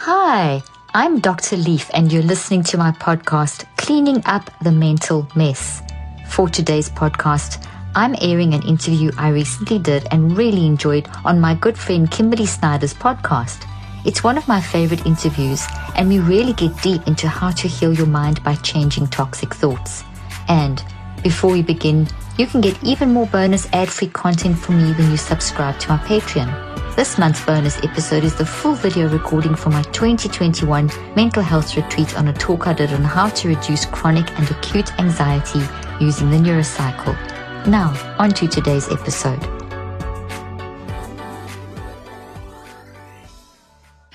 Hi, I'm Dr. Leaf and you're listening to my podcast, Cleaning Up the Mental Mess. For today's podcast, I'm airing an interview I recently did and really enjoyed on my good friend Kimberley Snyder's podcast. It's one of my favorite interviews and we really get deep into how to heal your mind by changing toxic thoughts. And before we begin, you can get even more bonus ad-free content from me when you subscribe to my Patreon. This month's bonus episode is the full video recording for my 2021 mental health retreat on a talk I did on how to reduce chronic and acute anxiety using the neurocycle. Now, on to today's episode.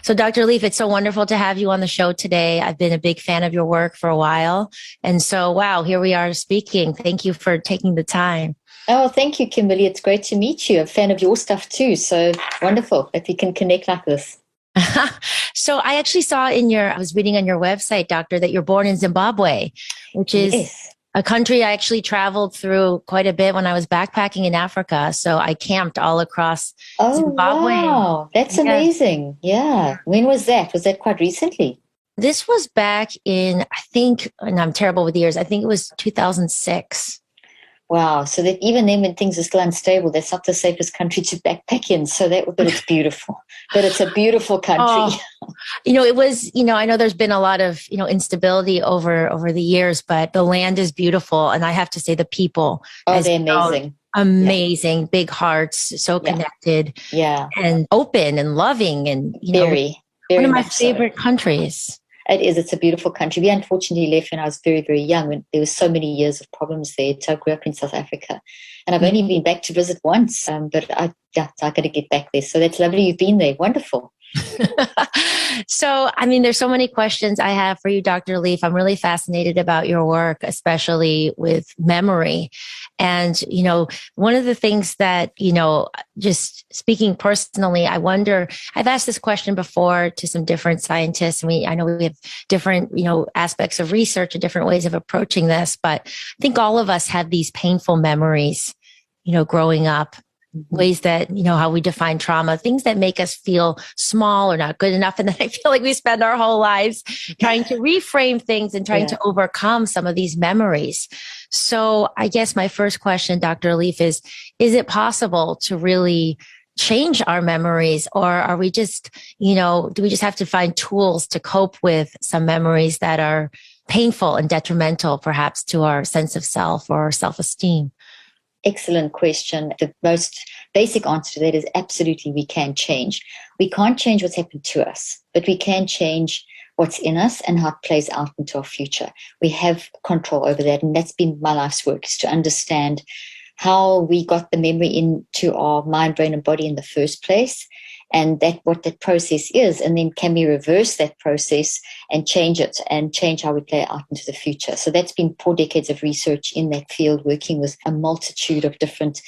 So Dr. Leaf, it's so wonderful to have you on the show today. I've been a big fan of your work for a while. And so, wow, here we are speaking. Thank you for taking the time. Oh, thank you, Kimberley. It's great to meet you. I'm a fan of your stuff too. So wonderful that we can connect like this. So I actually saw I was reading on your website, doctor, that you're born in Zimbabwe, which is a country I actually traveled through quite a bit when I was backpacking in Africa. So I camped all across Zimbabwe. Wow. That's amazing. Yeah. When was that? Was that quite recently? This was back in, I think, and I'm terrible with years, I think it was 2006. Wow. So that even then when things are still unstable, that's not the safest country to backpack in. But it's beautiful. But it's a beautiful country. Oh, it was, I know there's been a lot of, instability over the years, but the land is beautiful. And I have to say the people. Oh, they're amazing. Amazing, big hearts, so connected. Yeah. And open and loving and, very one of my favorite countries. It is. It's a beautiful country. We unfortunately left when I was very, very young. When there were so many years of problems there. So I grew up in South Africa. And I've only been back to visit once. But I got to get back there. So that's lovely. You've been there. Wonderful. So, there's so many questions I have for you, Dr. Leaf. I'm really fascinated about your work, especially with memory. And, one of the things that, just speaking personally, I wonder, I've asked this question before to some different scientists, and I know we have different, aspects of research and different ways of approaching this, but I think all of us have these painful memories, growing up. Ways that, how we define trauma, things that make us feel small or not good enough. And then I feel like we spend our whole lives trying to reframe things and trying to overcome some of these memories. So I guess my first question, Dr. Leaf, is it possible to really change our memories, or are we just, do we just have to find tools to cope with some memories that are painful and detrimental perhaps to our sense of self or self-esteem? Excellent question. The most basic answer to that is absolutely we can change. We can't change what's happened to us, but we can change what's in us and how it plays out into our future. We have control over that. And that's been my life's work, is to understand how we got the memory into our mind, brain, and body in the first place, and what that process is. And then can we reverse that process and change it and change how we play out into the future? So that's been 4 decades of research in that field, working with a multitude of different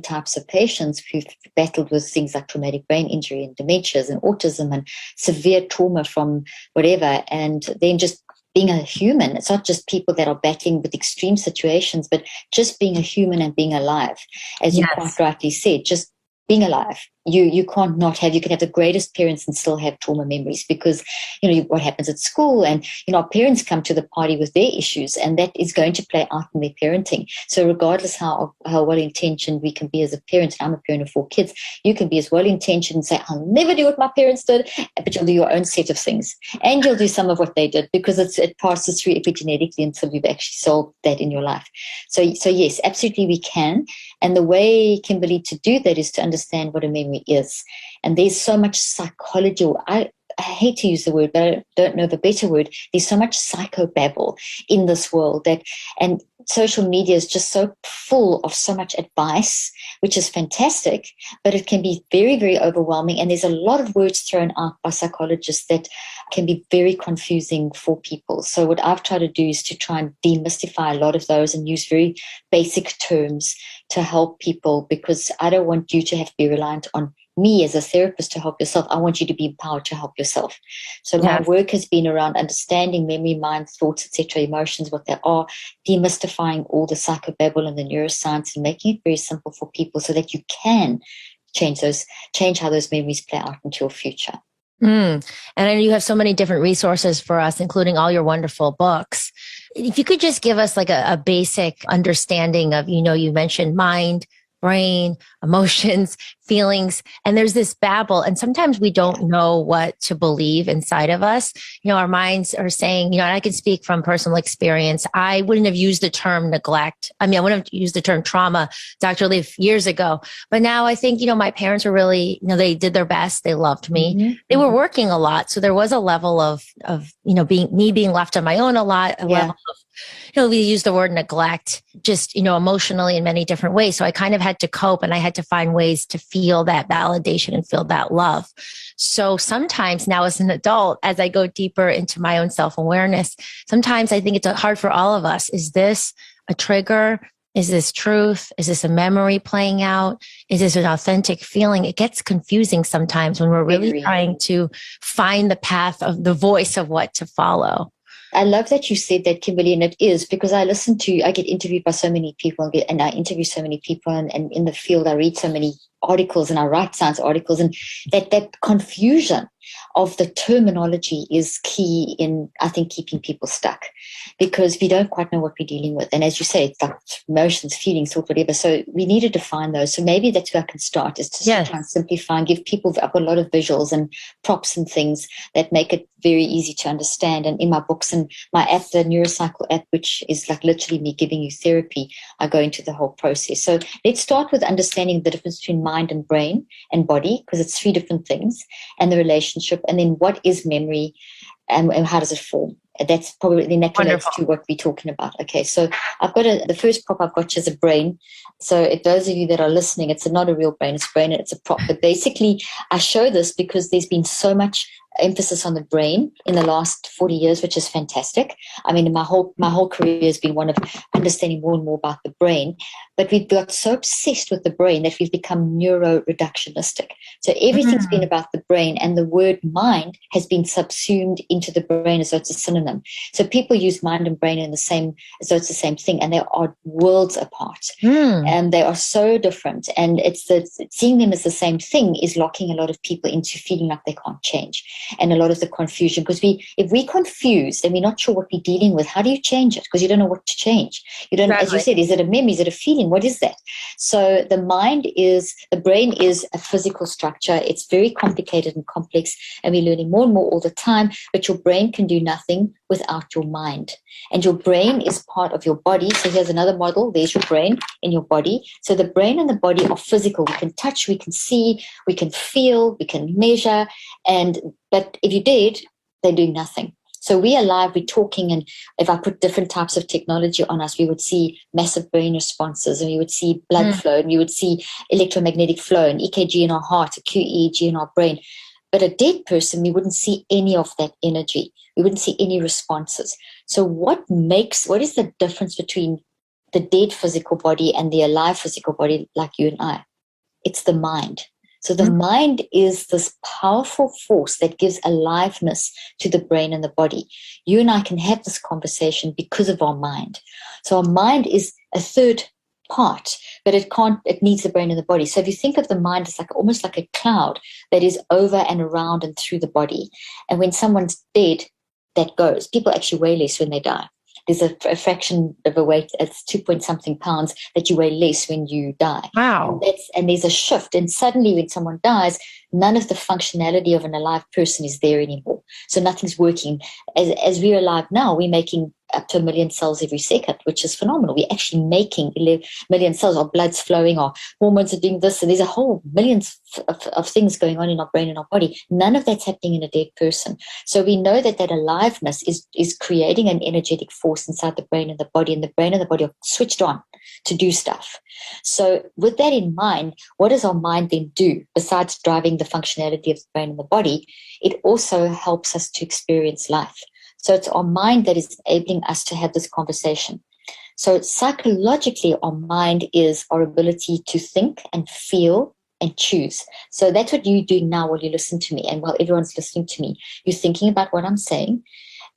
types of patients who've battled with things like traumatic brain injury and dementias and autism and severe trauma from whatever. And then just being a human. It's not just people that are battling with extreme situations, but just being a human and being alive. As you quite rightly said, just being alive. You can't not have, you can have the greatest parents and still have trauma memories because, what happens at school and, our parents come to the party with their issues and that is going to play out in their parenting. So regardless how well-intentioned we can be as a parent, and I'm a parent of 4 kids, you can be as well-intentioned and say, I'll never do what my parents did, but you'll do your own set of things. And you'll do some of what they did because it passes through epigenetically until you've actually solved that in your life. So yes, absolutely we can. And the way, Kimberley, to do that is to understand what a memory is. And there's so much psychology. I hate to use the word, but I don't know the better word. There's so much psychobabble in this world and social media is just so full of so much advice, which is fantastic, but it can be very, very overwhelming. And there's a lot of words thrown out by psychologists that can be very confusing for people. So what I've tried to do is to try and demystify a lot of those and use very basic terms to help people, because I don't want you to have to be reliant on me as a therapist to help yourself. I want you to be empowered to help yourself. So my work has been around understanding memory, mind, thoughts, etc., emotions, what they are, demystifying all the psychobabble and the neuroscience and making it very simple for people so that you can change how those memories play out into your future. And I know you have so many different resources for us, including all your wonderful books. If you could just give us like a basic understanding of, you mentioned mind, brain, emotions, feelings, and there's this babble. And sometimes we don't know what to believe inside of us. Our minds are saying, and I can speak from personal experience. I wouldn't have used the term neglect. I wouldn't have used the term trauma, Dr. Leaf, years ago. But now I think, my parents were really, they did their best. They loved me. Mm-hmm. They were working a lot. So there was a level of, being left on my own a lot, a level of, we use the word neglect just, emotionally in many different ways. So I kind of had to cope, and I had to find ways to feel that validation and feel that love. So sometimes now as an adult, as I go deeper into my own self-awareness, sometimes I think it's hard for all of us. Is this a trigger? Is this truth? Is this a memory playing out? Is this an authentic feeling? It gets confusing sometimes when we're really trying to find the path of the voice of what to follow. I love that you said that, Kimberly, and it is because I get interviewed by so many people, and I interview so many people, and in the field I read so many articles and I write science articles, and that confusion of the terminology is key in, I think, keeping people stuck, because we don't quite know what we're dealing with. And as you say, it's like emotions, feelings, thought, whatever. So we need to define those. So maybe that's where I can start, is to try and simplify and give people, I've got a lot of visuals and props and things that make it very easy to understand. And in my books and my app, the Neurocycle app, which is like literally me giving you therapy, I go into the whole process. So let's start with understanding the difference between mind and brain and body, because it's three different things, and the relationship, and then what is memory and how does it form. That's probably, then that relates to what we're talking about. Okay, so I've got the first prop I've got is a brain. So if those of you that are listening, it's not a real brain, it's a brain and it's a prop. But basically, I show this because there's been so much emphasis on the brain in the last 40 years, which is fantastic. My whole career has been one of understanding more and more about the brain. But we've got so obsessed with the brain that we've become neuro-reductionistic. So everything's been about the brain, and the word mind has been subsumed into the brain as though it's a synonym. So people use mind and brain in the same, as though it's the same thing, and they are worlds apart. And they are so different. And seeing them as the same thing is locking a lot of people into feeling like they can't change. And a lot of the confusion, because if we're confused and we're not sure what we're dealing with, how do you change it? Because you don't know what to change. You don't, as you said, is it a memory? Is it a feeling? What is that? So the brain is a physical structure. It's very complicated and complex, and we're learning more and more all the time. But your brain can do nothing without your mind. And your brain is part of your body. So here's another model. There's your brain in your body. So the brain and the body are physical. We can touch, we can see, we can feel, we can measure. But if you did, they do nothing. So we are alive, we're talking, and if I put different types of technology on us, we would see massive brain responses, and we would see blood flow, and we would see electromagnetic flow, and EKG in our heart, a QEEG in our brain. But a dead person, we wouldn't see any of that energy. We wouldn't see any responses. So what is the difference between the dead physical body and the alive physical body like you and I? It's the mind. So the mind is this powerful force that gives aliveness to the brain and the body. You and I can have this conversation because of our mind. So our mind is a third part, but it needs the brain and the body. So if you think of the mind as almost like a cloud that is over and around and through the body. And when someone's dead, that goes. People actually weigh less when they die. There's a fraction of a weight, it's 2-point-something pounds that you weigh less when you die. Wow. And there's a shift. And suddenly when someone dies, none of the functionality of an alive person is there anymore. So nothing's working. As we're alive now, we're making up to 1 million cells every second, which is phenomenal. We're actually making 11 million cells. Our blood's flowing, our hormones are doing this, and there's a whole millions of things going on in our brain and our body. None of that's happening in a dead person. So we know that aliveness is creating an energetic force inside the brain and the body, and the brain and the body are switched on to do stuff. So with that in mind, what does our mind then do besides driving the functionality of the brain and the body? It also helps us to experience life. So it's our mind that is enabling us to have this conversation. So psychologically, our mind is our ability to think and feel and choose. So that's what you're doing now while you listen to me and while everyone's listening to me. You're thinking about what I'm saying.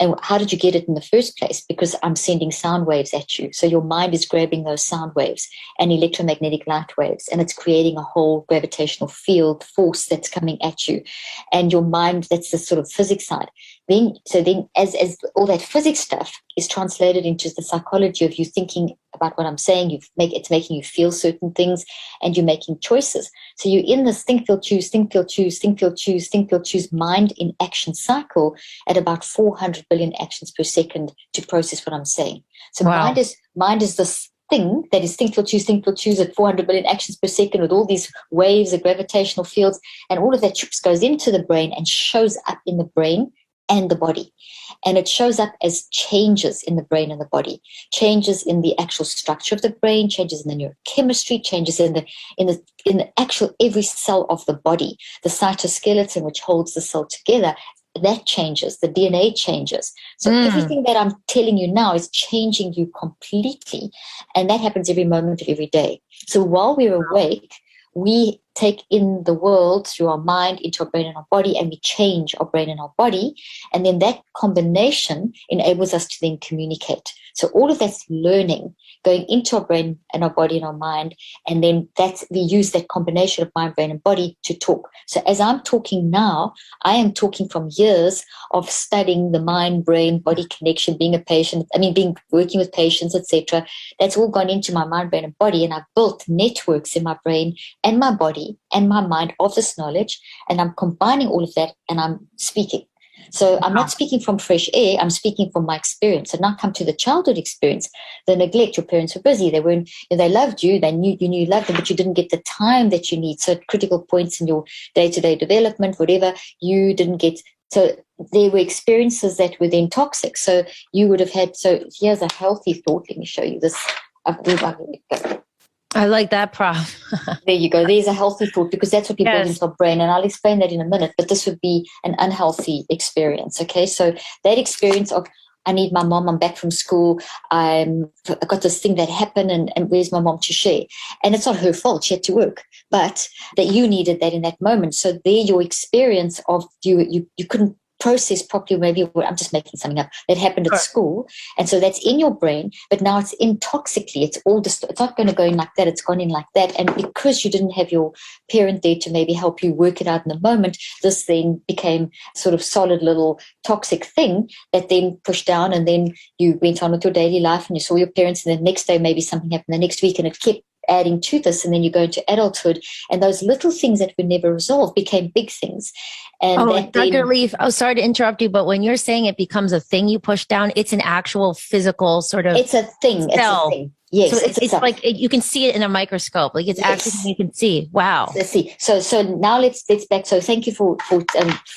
And how did you get it in the first place? Because I'm sending sound waves at you. So your mind is grabbing those sound waves and electromagnetic light waves, and it's creating a whole gravitational field force that's coming at you. And your mind, that's the sort of physics side. Then as all that physics stuff is translated into the psychology of you thinking about what I'm saying, it's making you feel certain things, and you're making choices. So you're in this think, feel, choose, think, feel, choose, think, feel, choose, think, feel, choose mind in action cycle at about 400 billion actions per second to process what I'm saying. So Wow. mind is this thing that is think, feel, choose at 400 billion actions per second with all these waves of gravitational fields, and all of that goes into the brain and shows up in the brain and the body. And it shows up as changes in the brain and the body, changes in the actual structure of the brain, changes in the neurochemistry, changes in the actual every cell of the body, the cytoskeleton which holds the cell together. That changes, the DNA changes. So everything that I'm telling you now is changing you completely. And that happens every moment of every day. So while we're awake, we take in the world through our mind into our brain and our body, and we change our brain and our body. And then that combination enables us to then communicate. So all of that's learning going into our brain and our body and our mind. And then we use that combination of mind, brain, and body to talk. So as I'm talking now, I am talking from years of studying the mind, brain, body connection, being a patient, working with patients, etc. That's all gone into my mind, brain, and body. And I've built networks in my brain and my body and my mind of this knowledge. And I'm combining all of that and I'm speaking. So I'm not speaking from fresh air, I'm speaking from my experience. And now come to the childhood experience, the neglect. Your parents were busy. They weren't, they loved you, they knew you loved them, but you didn't get the time that you need. So at critical points in your day-to-day development, whatever, you didn't get. So there were experiences that were then toxic. So you would have had, so here's a healthy thought. Let me show you this. I like that, Prof. There you go. There's a healthy thought, because that's what we build into our brain. And I'll explain that in a minute, but this would be an unhealthy experience. Okay. So that experience of, I need my mom, I'm back from school, I got this thing that happened, and where's my mom to share? And it's not her fault, she had to work, but that you needed that in that moment. So there, your experience of you couldn't process properly, maybe I'm just making something up, that happened at school. And so that's in your brain, but now it's in toxically. It's not going to go in like that. It's gone in like that. And because you didn't have your parent there to maybe help you work it out in the moment, this then became sort of solid little toxic thing that then pushed down, and then you went on with your daily life and you saw your parents, and the next day maybe something happened the next week, and it kept adding to this, and then you go into adulthood, and those little things that were never resolved became big things. And Dr. Leaf, sorry to interrupt you, but when you're saying it becomes a thing you push down, it's an actual physical sort of it's a thing. Cell. It's a thing. Yes, so it's like you can see it in a microscope. Like it's actually something you can see. Wow. Let's see. So now let's back. So thank you for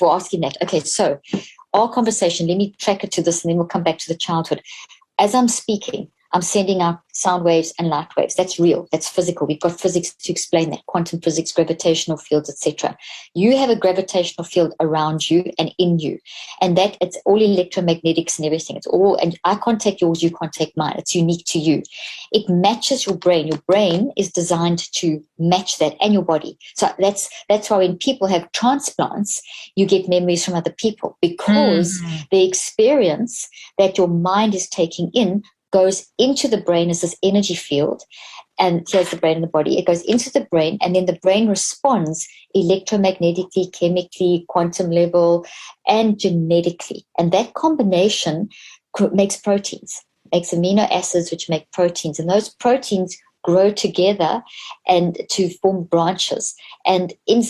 asking that. Okay, so our conversation. Let me track it to this, and then we'll come back to the childhood. As I'm speaking, I'm sending out sound waves and light waves. That's real. That's physical. We've got physics to explain that. Quantum physics, gravitational fields, etc. You have a gravitational field around you and in you. And that it's all electromagnetics and everything. It's all, and I can't take yours, you can't take mine. It's unique to you. It matches your brain. Your brain is designed to match that, and your body. So that's why when people have transplants, you get memories from other people, because the experience that your mind is taking in goes into the brain as this energy field. And here's the brain and the body. It goes into the brain, and then the brain responds electromagnetically, chemically, quantum level, and genetically. And that combination makes proteins, makes amino acids, which make proteins. And those proteins grow together and to form branches. And in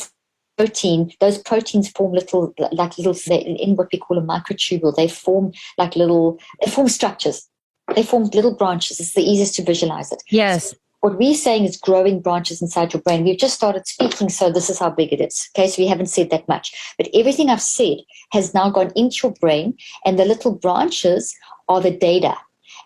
protein, those proteins form little, in what we call a microtubule, they form structures. They form little branches. It's the easiest to visualize it. Yes. So what we're saying is growing branches inside your brain. We've just started speaking, so this is how big it is. Okay, so we haven't said that much. But everything I've said has now gone into your brain, and the little branches are the data.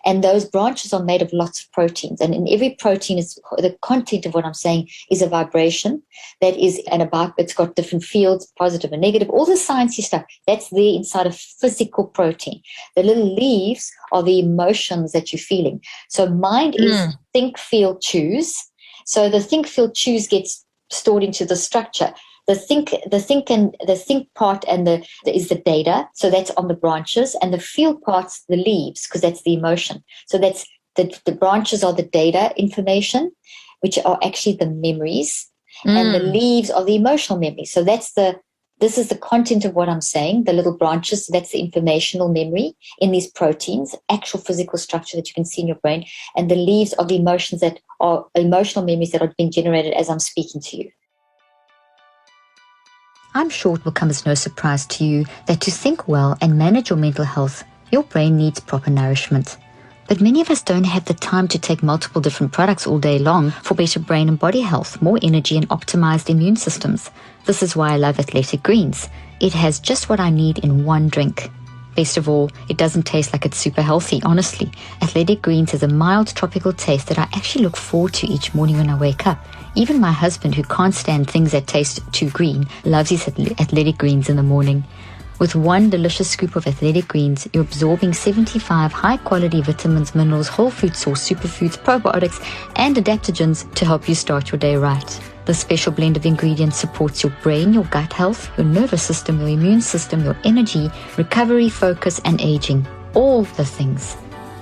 And those branches are made of lots of proteins. And in every protein, is the content of what I'm saying is a vibration that is, it's got different fields, positive and negative, all the sciencey stuff. That's there inside a physical protein. The little leaves are the emotions that you're feeling. So mind is think, feel, choose. So the think, feel, choose gets stored into the structure. The think part and is the data. So that's on the branches, and the feel part's the leaves, because that's the emotion. So that's the branches are the data information, which are actually the memories, and the leaves are the emotional memories. So this is the content of what I'm saying, the little branches. So that's the informational memory in these proteins, actual physical structure that you can see in your brain. And the leaves are the emotions that are emotional memories that are being generated as I'm speaking to you. I'm sure it will come as no surprise to you that to think well and manage your mental health, your brain needs proper nourishment. But many of us don't have the time to take multiple different products all day long for better brain and body health, more energy and optimized immune systems. This is why I love Athletic Greens. It has just what I need in one drink. Best of all, it doesn't taste like it's super healthy, honestly. Athletic Greens has a mild tropical taste that I actually look forward to each morning when I wake up. Even my husband, who can't stand things that taste too green, loves his Athletic Greens in the morning. With one delicious scoop of Athletic Greens, you're absorbing 75 high-quality vitamins, minerals, whole food source, superfoods, probiotics, and adaptogens to help you start your day right. This special blend of ingredients supports your brain, your gut health, your nervous system, your immune system, your energy, recovery, focus, and aging. All the things.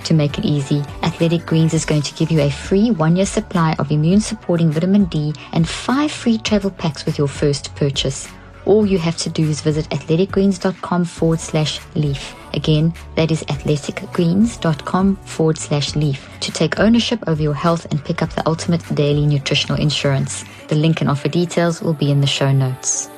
To make it easy, Athletic Greens is going to give you a free 1-year supply of immune-supporting vitamin D and 5 free travel packs with your first purchase. All you have to do is visit athleticgreens.com/leaf. Again, that is athleticgreens.com/leaf to take ownership over your health and pick up the ultimate daily nutritional insurance. The link and offer details will be in the show notes.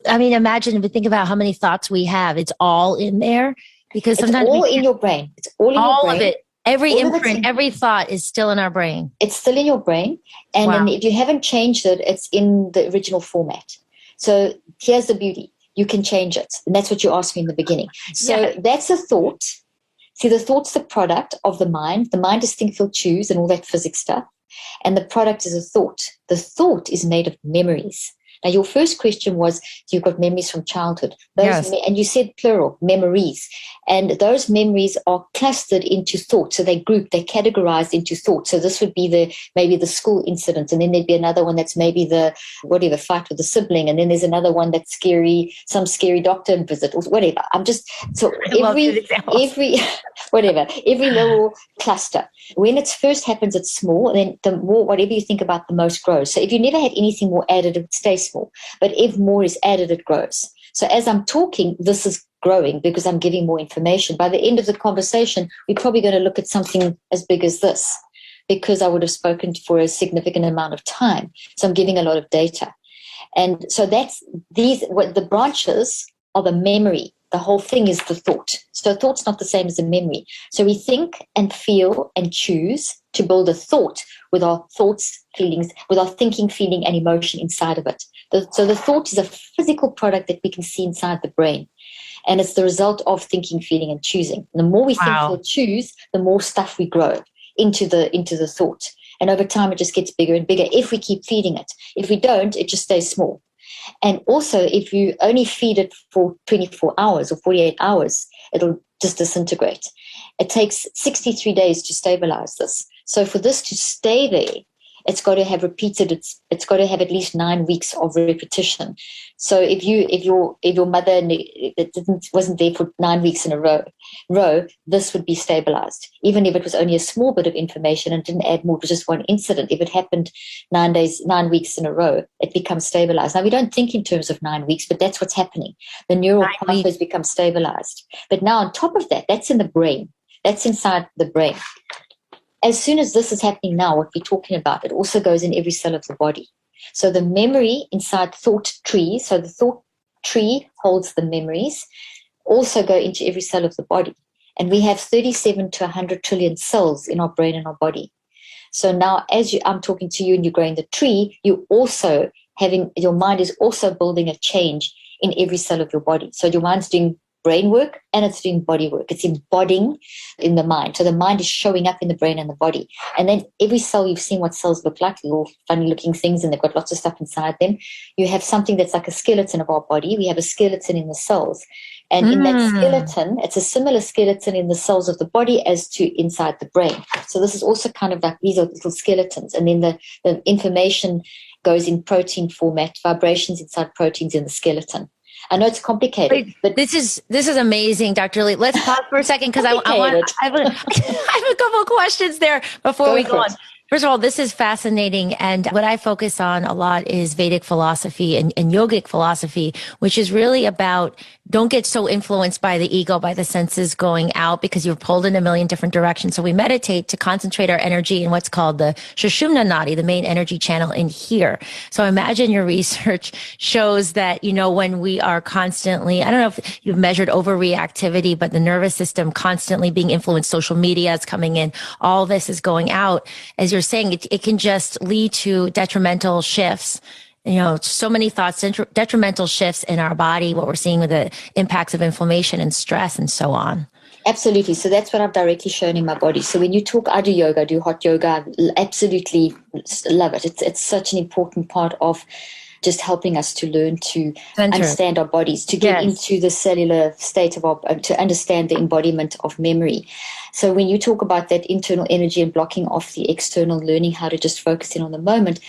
I mean, imagine if we think about how many thoughts we have. It's all in there, because sometimes it's all in your brain. It's all in your brain. All of it. Every imprint, every thought is still in our brain. It's still in your brain. And then if you haven't changed it, it's in the original format. So here's the beauty. You can change it. And that's what you asked me in the beginning. So that's a thought. See, the thought's the product of the mind. The mind is think, feel, choose, and all that physics stuff. And the product is a thought. The thought is made of memories. Now, your first question was, you've got memories from childhood. And you said plural, memories. And those memories are clustered into thoughts. So they're categorized into thoughts. So this would be maybe the school incident. And then there'd be another one that's maybe the fight with the sibling. And then there's another one that's scary, some scary doctor visit or whatever. Every little cluster. When it first happens, it's small. And then the more, whatever you think about, the most grows. So if you never had anything more added, it would stay small. But if more is added, it grows. So as I'm talking, this is growing because I'm giving more information. By the end of the conversation, we're probably going to look at something as big as this, because I would have spoken for a significant amount of time. So I'm giving a lot of data. And so the branches are the memory. The whole thing is the thought. So thought's not the same as a memory. So we think and feel and choose to build a thought with our thoughts, feelings, with our thinking, feeling, and emotion inside of it. So the thought is a physical product that we can see inside the brain. And it's the result of thinking, feeling, and choosing. And the more we think, feel, choose, the more stuff we grow into the thought. And over time, it just gets bigger and bigger if we keep feeding it. If we don't, it just stays small. And also, if you only feed it for 24 hours or 48 hours, it'll just disintegrate. It takes 63 days to stabilize this. So for this to stay there, it's got to have repeated. It's got to have at least 9 weeks of repetition. So if your mother wasn't there for 9 weeks in a row, this would be stabilized. Even if it was only a small bit of information and didn't add more, it was just one incident. If it happened 9 weeks in a row, it becomes stabilized. Now we don't think in terms of 9 weeks, but that's what's happening. The neural pathways become stabilized. But now on top of that, that's in the brain. That's inside the brain. As soon as this is happening now, what we're talking about, it also goes in every cell of the body. So the memory inside thought tree, so the thought tree holds the memories, also go into every cell of the body. And we have 37 to 100 trillion cells in our brain and our body. So now I'm talking to you and you're growing the tree, your mind is also building a change in every cell of your body. So your mind's doing brain work and it's doing body work. It's embodying in the mind. So the mind is showing up in the brain and the body. And then every cell, you've seen what cells look like, little funny looking things, and they've got lots of stuff inside them. You have something that's like a skeleton of our body. We have a skeleton in the cells. And in that skeleton, it's a similar skeleton in the cells of the body as to inside the brain. So this is also kind of like, these are little skeletons. And then the information goes in protein format, vibrations inside proteins in the skeleton. I know it's complicated, but this is amazing, Dr. Lee. Let's pause for a second because I have a couple of questions there before we go on. First of all, this is fascinating. And what I focus on a lot is Vedic philosophy and yogic philosophy, which is really about don't get so influenced by the ego, by the senses going out because you're pulled in a million different directions. So we meditate to concentrate our energy in what's called the Sushumna Nadi, the main energy channel in here. So imagine your research shows that, when we are constantly, I don't know if you've measured overreactivity, but the nervous system constantly being influenced, social media is coming in, all this is going out. As you're saying, it can just lead to detrimental shifts. So many thoughts, detrimental shifts in our body, what we're seeing with the impacts of inflammation and stress and so on. Absolutely. So that's what I've directly shown in my body. So when you talk, I do yoga, I do hot yoga. I absolutely love it. It's such an important part of just helping us to learn to understand our bodies, to get into the cellular state of to understand the embodiment of memory. So when you talk about that internal energy and blocking off the external, learning how to just focus in on the moment,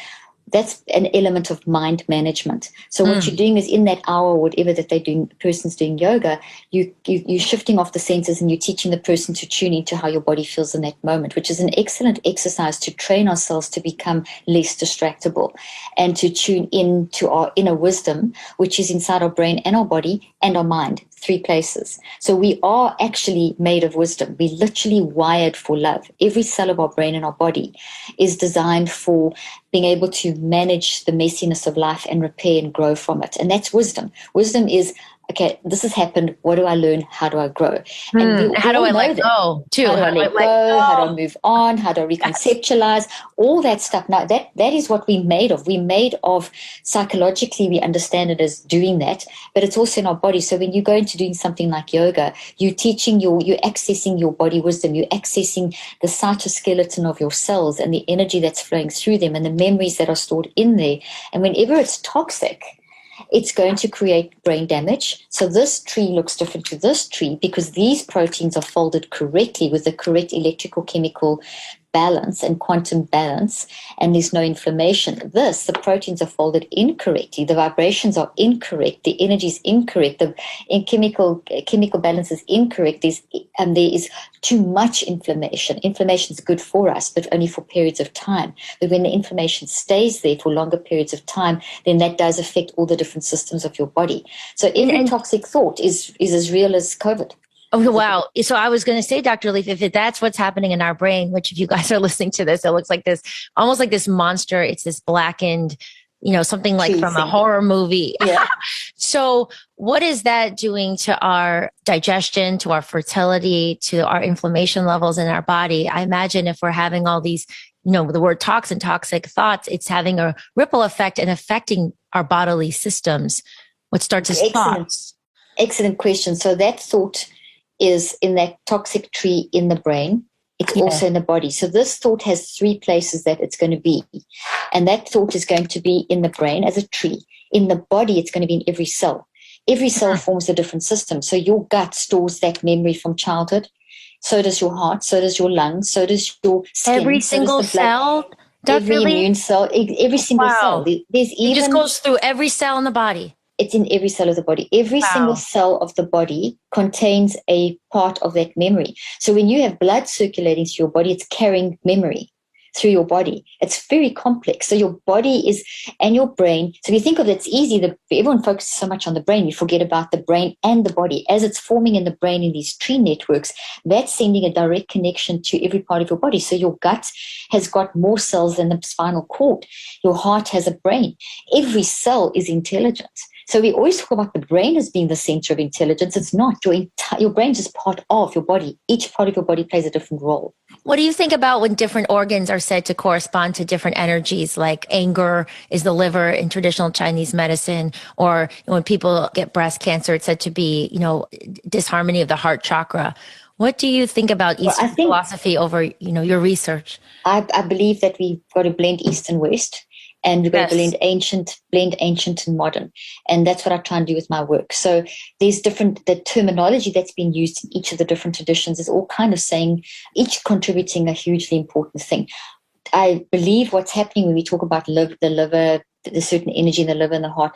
that's an element of mind management. So what you're doing is in that hour, whatever that they're doing, the person's doing yoga, you're shifting off the senses and you're teaching the person to tune into how your body feels in that moment, which is an excellent exercise to train ourselves to become less distractible and to tune in to our inner wisdom, which is inside our brain and our body and our mind, 3 places. So we are actually made of wisdom. We're literally wired for love. Every cell of our brain and our body is designed for being able to manage the messiness of life and repair and grow from it. And that's wisdom. Wisdom is, okay, this has happened. What do I learn? How do I grow? And how do I let go too? How do I let go? How do I move on? How do I reconceptualize? All that stuff. Now, that is what we're made of. We're made of, psychologically, we understand it as doing that, but it's also in our body. So when you go into doing something like yoga, you're accessing your body wisdom. You're accessing the cytoskeleton of your cells and the energy that's flowing through them and the memories that are stored in there. And whenever it's toxic, it's going to create brain damage. So this tree looks different to this tree because these proteins are folded correctly with the correct electrical chemical balance and quantum balance, and there's no inflammation. The proteins are folded incorrectly. The vibrations are incorrect. The energy is incorrect. The chemical balance is incorrect. There is too much inflammation. Inflammation is good for us, but only for periods of time. But when the inflammation stays there for longer periods of time, then that does affect all the different systems of your body. So every toxic thought is as real as COVID. Oh, wow. So I was going to say, Dr. Leaf, if that's what's happening in our brain, which if you guys are listening to this, it looks like this, almost like this monster. It's this blackened, something like from a horror movie. Yeah. So what is that doing to our digestion, to our fertility, to our inflammation levels in our body? I imagine if we're having all these, the word toxic thoughts, it's having a ripple effect and affecting our bodily systems. What starts as thoughts? Excellent question. So that thought is in that toxic tree in the brain. It's also in the body. So this thought has 3 places that it's going to be. And that thought is going to be in the brain as a tree. In the body, it's going to be in every cell. Every cell forms a different system. So your gut stores that memory from childhood. So does your heart. So does your lungs. So does your skin. Every single cell? Every immune cell. Every single cell. It just goes through every cell in the body. It's in every cell of the body. Every single cell of the body contains a part of that memory. So when you have blood circulating through your body, it's carrying memory through your body. It's very complex. So your body and your brain. So if you think of it, it's easy. Everyone focuses so much on the brain. You forget about the brain and the body. As it's forming in the brain in these tree networks, that's sending a direct connection to every part of your body. So your gut has got more cells than the spinal cord. Your heart has a brain. Every cell is intelligent. So we always talk about the brain as being the center of intelligence. It's not. Your brain is just part of your body. Each part of your body plays a different role. What do you think about when different organs are said to correspond to different energies, like anger is the liver in traditional Chinese medicine, or when people get breast cancer, it's said to be, disharmony of the heart chakra. What do you think about Eastern philosophy over, your research? I believe that we've got to blend East and West. And we're going to blend ancient and modern. And that's what I try and do with my work. So there's the terminology that's been used in each of the different traditions is all kind of saying, each contributing a hugely important thing. I believe what's happening when we talk about the liver, the certain energy in the liver and the heart,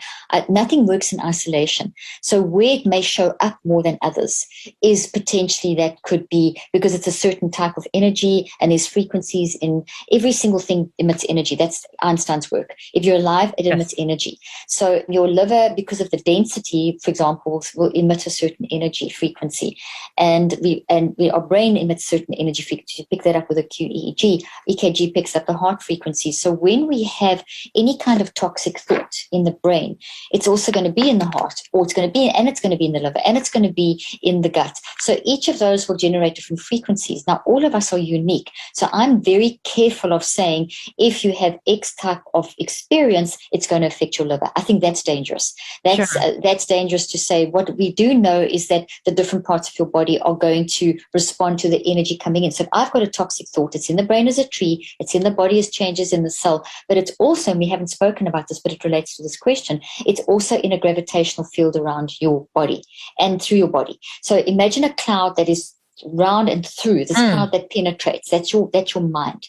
nothing works in isolation. So where it may show up more than others is potentially that could be because it's a certain type of energy, and there's frequencies in every single thing emits energy. That's Einstein's work. If you're alive, it emits energy. So your liver, because of the density, for example, will emit a certain energy frequency, and our brain emits certain energy frequency. You pick that up with a QEEG. EKG picks up the heart frequency. So when we have any kind of toxic thought in the brain, it's also going to be in the heart, or it's going to be in the liver, and it's going to be in the gut. So each of those will generate different frequencies. Now, all of us are unique. So I'm very careful of saying, if you have X type of experience, it's going to affect your liver. I think that's dangerous. That's dangerous to say. What we do know is that the different parts of your body are going to respond to the energy coming in. So if I've got a toxic thought, it's in the brain as a tree, it's in the body as changes in the cell, but it's also, and we haven't spoken about this, but it relates to this question, it's also in a gravitational field around your body and through your body. So imagine a cloud that is round and through, this cloud that penetrates. That's your mind.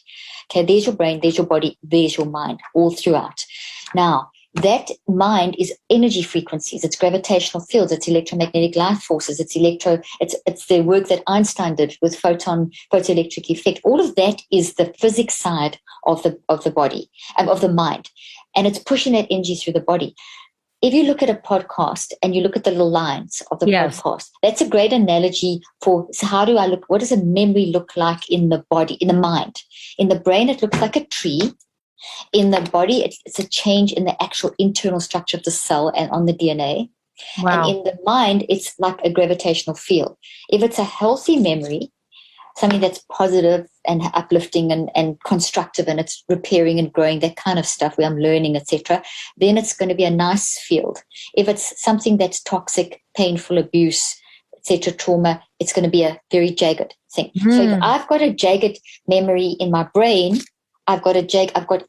Okay, there's your brain, there's your body, there's your mind, all throughout. Now, that mind is energy frequencies, it's gravitational fields, it's electromagnetic light forces, it's the work that Einstein did with photoelectric effect. All of that is the physics side of the body, of the mind, and it's pushing that energy through the body. If you look at a podcast and you look at the little lines of the podcast, that's a great analogy for, so how do I look? What does a memory look like in the body, in the mind? In the brain, it looks like a tree. In the body, it's a change in the actual internal structure of the cell and on the DNA. Wow. And in the mind, it's like a gravitational field. If it's a healthy memory, something that's positive and uplifting and constructive, and it's repairing and growing, that kind of stuff where I'm learning, etc., then it's going to be a nice field. If it's something that's toxic, painful, abuse, etc., trauma, it's going to be a very jagged thing. So if I've got a jagged memory in my brain, I've got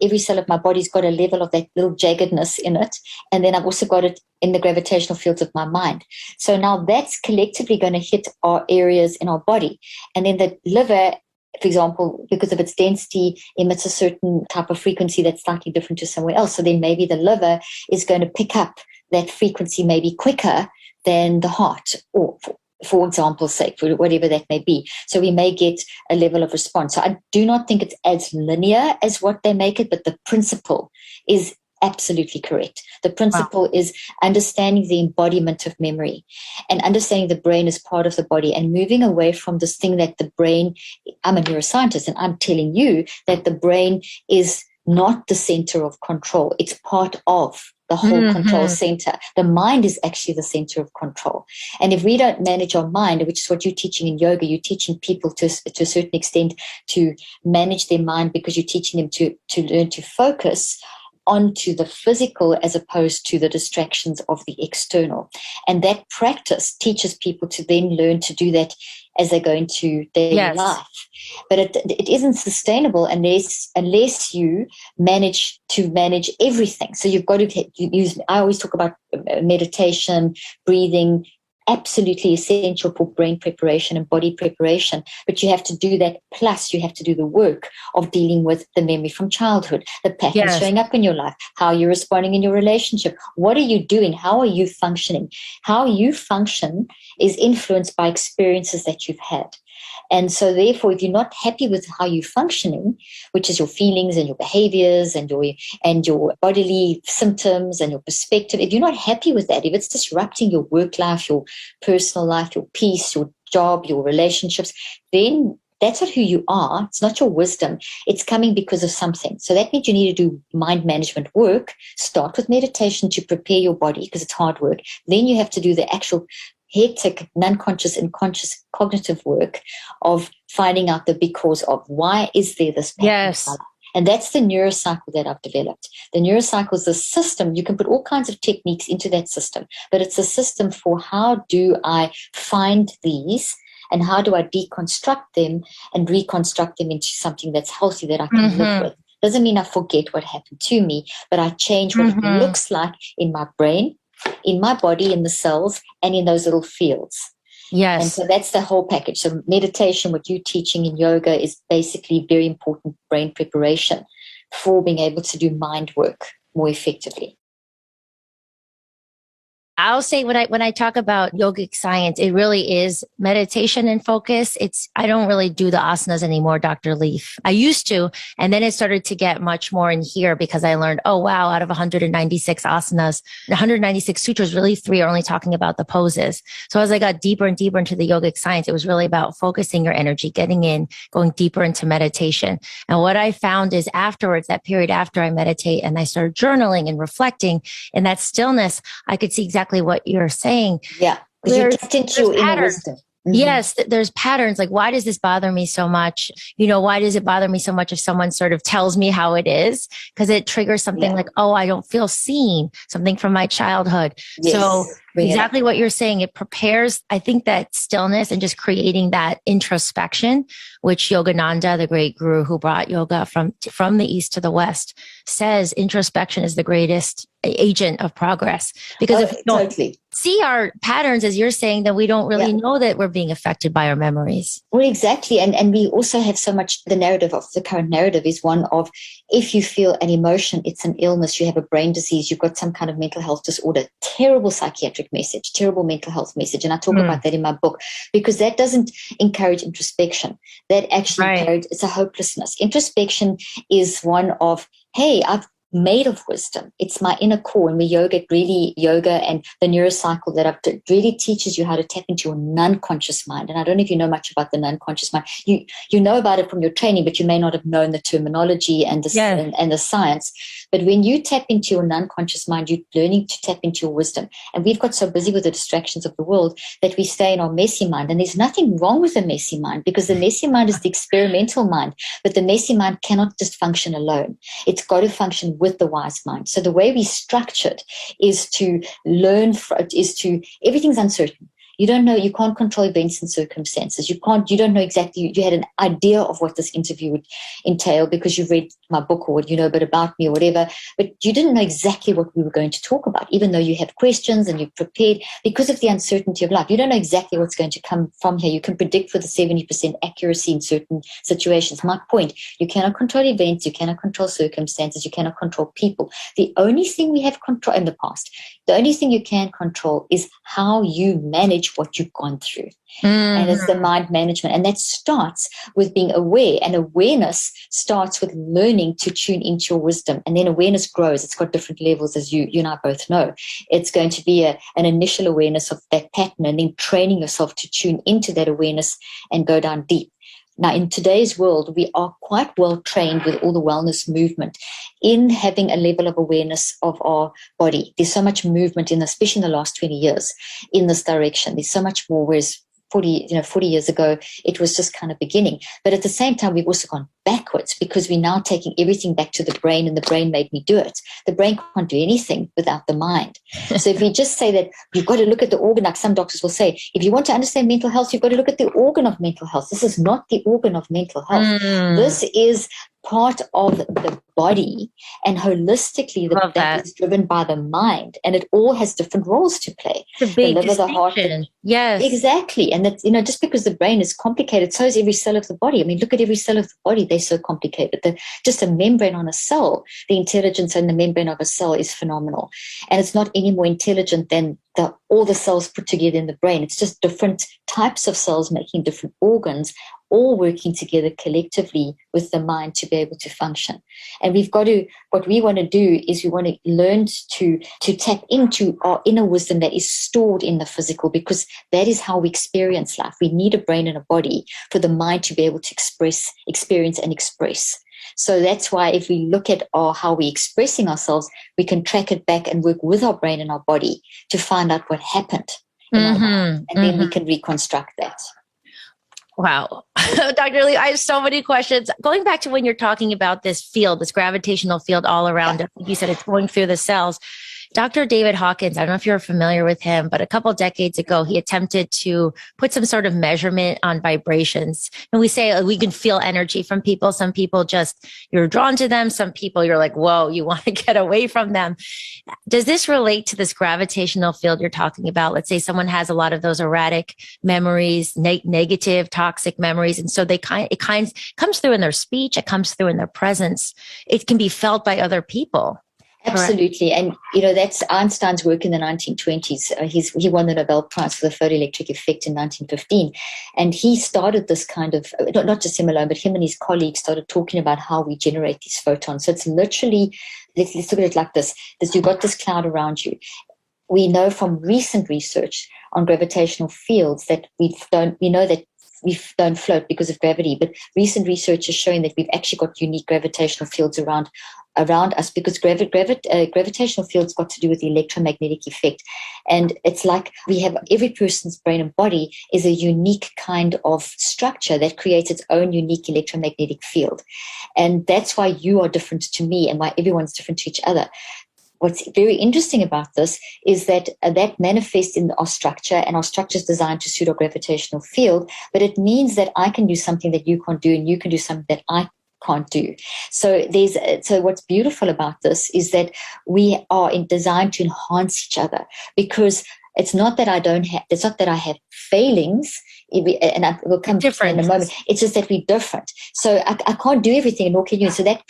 every cell of my body's got a level of that little jaggedness in it. And then I've also got it in the gravitational fields of my mind. So now that's collectively going to hit our areas in our body. And then the liver, for example, because of its density, emits a certain type of frequency that's slightly different to somewhere else. So then maybe the liver is going to pick up that frequency maybe quicker than the heart, or for example's sake, for whatever that may be. So we may get a level of response. So I do not think it's as linear as what they make it, but the principle is absolutely correct. The principle is understanding the embodiment of memory and understanding the brain as part of the body and moving away from this thing that the brain, I'm a neuroscientist and I'm telling you that the brain is not the center of control. It's part of the whole control center. The mind is actually the center of control. And if we don't manage our mind, which is what you're teaching in yoga, you're teaching people to a certain extent to manage their mind, because you're teaching them to learn to focus onto the physical as opposed to the distractions of the external. And that practice teaches people to then learn to do that as they go into daily life. But it isn't sustainable unless you manage to manage everything. So you've got to use, I always talk about meditation, breathing, absolutely essential for brain preparation and body preparation. But you have to do that. Plus, you have to do the work of dealing with the memory from childhood, the patterns showing up in your life, how you're responding in your relationship. What are you doing? How are you functioning? How you function is influenced by experiences that you've had. And so therefore, if you're not happy with how you're functioning, which is your feelings and your behaviors and your bodily symptoms and your perspective, if you're not happy with that, if it's disrupting your work life, your personal life, your peace, your job, your relationships, then that's not who you are. It's not your wisdom. It's coming because of something. So that means you need to do mind management work. Start with meditation to prepare your body, because it's hard work. Then you have to do the actual hectic, non-conscious and conscious cognitive work of finding out the because of why is there this pattern. And that's the neurocycle that I've developed. The neurocycle is a system. You can put all kinds of techniques into that system, but it's a system for how do I find these and how do I deconstruct them and reconstruct them into something that's healthy that I can live with. Doesn't mean I forget what happened to me, but I change what it looks like in my brain, in my body, in the cells, and in those little fields. And Yes. so that's the whole package. So meditation, what you're teaching in yoga, is basically very important brain preparation for being able to do mind work more effectively. I'll say when I talk about yogic science, it really is meditation and focus. I don't really do the asanas anymore, Dr. Leaf. I used to, and then it started to get much more in here because I learned, oh wow, out of 196 asanas, 196 sutras, really 3 are only talking about the poses. So as I got deeper and deeper into the yogic science, it was really about focusing your energy, getting in, going deeper into meditation. And what I found is afterwards, that period after I meditate and I started journaling and reflecting in that stillness, I could see exactly what you're saying. Yeah, because you tapped into your inner wisdom. Mm-hmm. Yes, there's patterns. Like, why does this bother me so much? Why does it bother me so much if someone sort of tells me how it is? Because it triggers something like, oh, I don't feel seen, something from my childhood. Yes. So exactly what you're saying, it prepares, I think, that stillness and just creating that introspection, which Yogananda, the great guru who brought yoga from the East to the West, says introspection is the greatest agent of progress. Because if we don't see our patterns, as you're saying, then we don't really know that we're being affected by our memories. Well, exactly. And we also have so much, the narrative of the current narrative is one of, if you feel an emotion, it's an illness, you have a brain disease, you've got some kind of mental health disorder. Terrible psychiatric message, terrible mental health message. And I talk about that in my book, because that doesn't encourage introspection. That actually encourages, it's a hopelessness. Introspection is one of, hey, I've made of wisdom. It's my inner core. And yoga and the neurocycle that I've done really teaches you how to tap into your non-conscious mind. And I don't know if you know much about the non-conscious mind. You know about it from your training, but you may not have known the terminology and the science. But when you tap into your non-conscious mind, you're learning to tap into your wisdom. And we've got so busy with the distractions of the world that we stay in our messy mind. And there's nothing wrong with the messy mind, because the messy mind is the experimental mind. But the messy mind cannot just function alone. It's got to function with the wise mind. So the way we structured is to learn, everything's uncertain. You don't know, you can't control events and circumstances. You don't know exactly, you had an idea of what this interview would entail because you've read my book or you know a bit about me or whatever, but you didn't know exactly what we were going to talk about, even though you have questions and you've prepared because of the uncertainty of life. You don't know exactly what's going to come from here. You can predict with a 70% accuracy in certain situations. My point, you cannot control events, you cannot control circumstances, you cannot control people. The only thing we have control in the past, the only thing you can control is how you manage what you've gone through. And it's the mind management. And that starts with being aware. And awareness starts with learning to tune into your wisdom. And then awareness grows. It's got different levels, as you and I both know. It's going to be an initial awareness of that pattern, and then training yourself to tune into that awareness and go down deep. Now, in today's world, we are quite well trained with all the wellness movement in having a level of awareness of our body. There's so much movement especially in the last 20 years in this direction. There's so much more, whereas 40 years ago, it was just kind of beginning. But at the same time, we've also gone backwards because we're now taking everything back to the brain, and the brain made me do it. The brain can't do anything without the mind. So if we just say that you've got to look at the organ, like some doctors will say, if you want to understand mental health, you've got to look at the organ of mental health. This is not the organ of mental health. This is part of the body, and holistically that is driven by the mind, and it all has different roles to play. The liver, the heart, yes, exactly. And that, just because the brain is complicated, so is every cell of the body. I mean, look at every cell of the body; they're so complicated. Just a membrane on a cell, the intelligence in the membrane of a cell is phenomenal, and it's not any more intelligent than all the cells put together in the brain. It's just different types of cells making different organs, all working together collectively with the mind to be able to function. And what we want to do is we want to learn to tap into our inner wisdom that is stored in the physical, because that is how we experience life. We need a brain and a body for the mind to be able to experience and express. So that's why if we look at how we're expressing ourselves, we can track it back and work with our brain and our body to find out what happened in our life. And then we can reconstruct that. Wow. Dr. Lee, I have so many questions. Going back to when you're talking about this field, this gravitational field all around us, you said it's going through the cells. Dr. David Hawkins, I don't know if you're familiar with him, but a couple decades ago, he attempted to put some sort of measurement on vibrations. And we say we can feel energy from people. Some people just, you're drawn to them. Some people you're like, whoa, you want to get away from them. Does this relate to this gravitational field you're talking about? Let's say someone has a lot of those erratic memories, negative, toxic memories. And so it comes through in their speech. It comes through in their presence. It can be felt by other people. Absolutely. And, that's Einstein's work in the 1920s. He won the Nobel Prize for the photoelectric effect in 1915. And he started this kind of, not just him alone, but him and his colleagues started talking about how we generate these photons. So it's literally, let's look at it like this, that you've got this cloud around you. We know from recent research on gravitational fields that we don't float because of gravity, but recent research is showing that we've actually got unique gravitational fields around us, because gravitational fields got to do with the electromagnetic effect. And it's like we have, every person's brain and body is a unique kind of structure that creates its own unique electromagnetic field. And that's why you are different to me and why everyone's different to each other. What's very interesting about this is that that manifests in our structure, and our structure is designed to suit our gravitational field, but it means that I can do something that you can't do, and you can do something that I can't do. So what's beautiful about this is that we are designed to enhance each other, because it's not that I have failings, and I will come to in a moment. It's just that we're different. So I can't do everything, nor can you. So that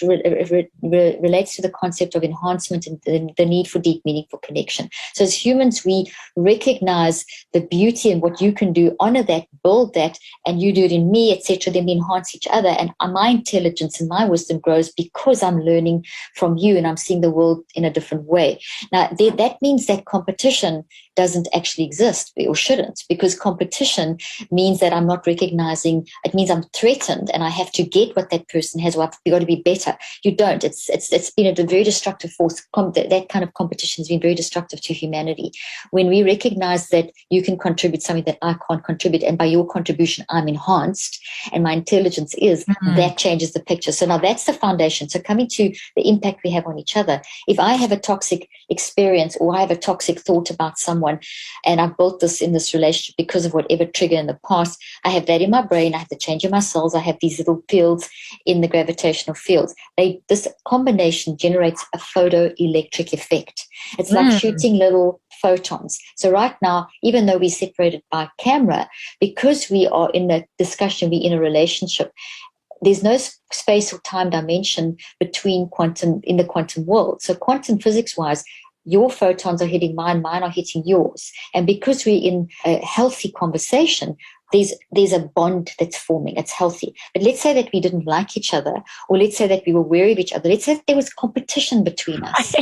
relates to the concept of enhancement and the need for deep, meaningful connection. So as humans, we recognize the beauty in what you can do, honor that, build that, and you do it in me, etc. Then we enhance each other, and my intelligence and my wisdom grows because I'm learning from you and I'm seeing the world in a different way. Now, that means that competition doesn't actually exist, or shouldn't, because competition means that I'm not recognizing, it means I'm threatened and I have to get what that person has, or I've got to be better. You don't. It's been a very destructive force. That kind of competition has been very destructive to humanity. When we recognize that you can contribute something that I can't contribute, and by your contribution I'm enhanced and my intelligence is, that changes the picture. So now that's the foundation. So coming to the impact we have on each other. If I have a toxic experience, or I have a toxic thought about someone, and I've built this in this relationship because of whatever trigger in the past, I have that in my brain, I have the change in my cells, I have these little fields in the gravitational fields. This combination generates a photoelectric effect. It's like shooting little photons. So right now, even though we're separated by camera, because we are in a discussion, we're in a relationship, there's no space or time dimension between in the quantum world. So quantum physics wise, your photons are hitting mine are hitting yours. And because we're in a healthy conversation, there's a bond that's forming. It's healthy. But let's say that we didn't like each other, or let's say that we were wary of each other. Let's say that there was competition between us.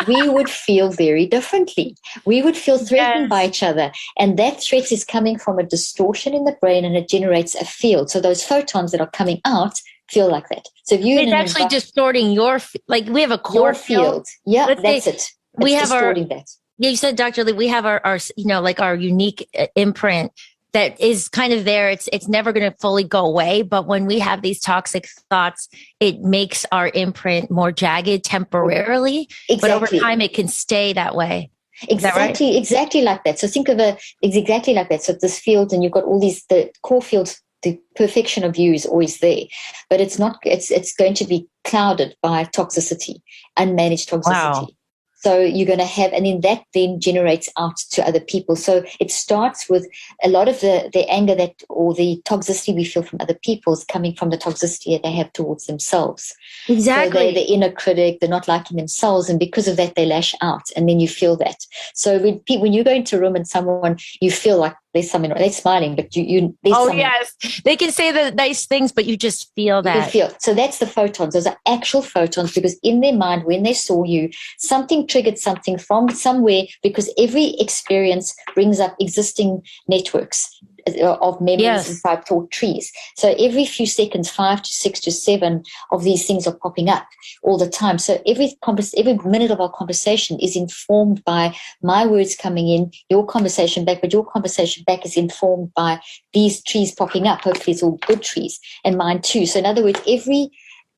We would feel very differently. We would feel threatened by each other. And that threat is coming from a distortion in the brain, and it generates a field. So those photons that are coming out feel like that. So if you, it's actually distorting we have a core field. Yeah, that's it. We have distorting that. Yeah, you said, Dr. Lee, we have our our unique imprint that is kind of there. It's never going to fully go away. But when we have these toxic thoughts, it makes our imprint more jagged temporarily. Exactly. But over time, it can stay that way. Exactly, right? Exactly like that. So think of it's exactly like that. So this field, and you've got all the core fields. The perfection of you is always there, but it's not. It's going to be clouded by toxicity, unmanaged toxicity. Wow. So you're going to have, and then that then generates out to other people. So it starts with a lot of the anger or the toxicity we feel from other people is coming from the toxicity that they have towards themselves. Exactly. So they're the inner critic, they're not liking themselves, and because of that, they lash out, and then you feel that. So when you go into a room and someone, you feel like there's something, they're smiling, but you yes, they can say the nice things, but you just feel that. So that's the photons. Those are actual photons, because in their mind, when they saw you, something triggered something from somewhere, because every experience brings up existing networks of memories inside thought trees. So every few seconds, 5 to 6 to 7 of these things are popping up all the time. So every minute of our conversation is informed by my words coming in, your conversation back, but your conversation back is informed by these trees popping up. Hopefully it's all good trees, and mine too. So in other words, every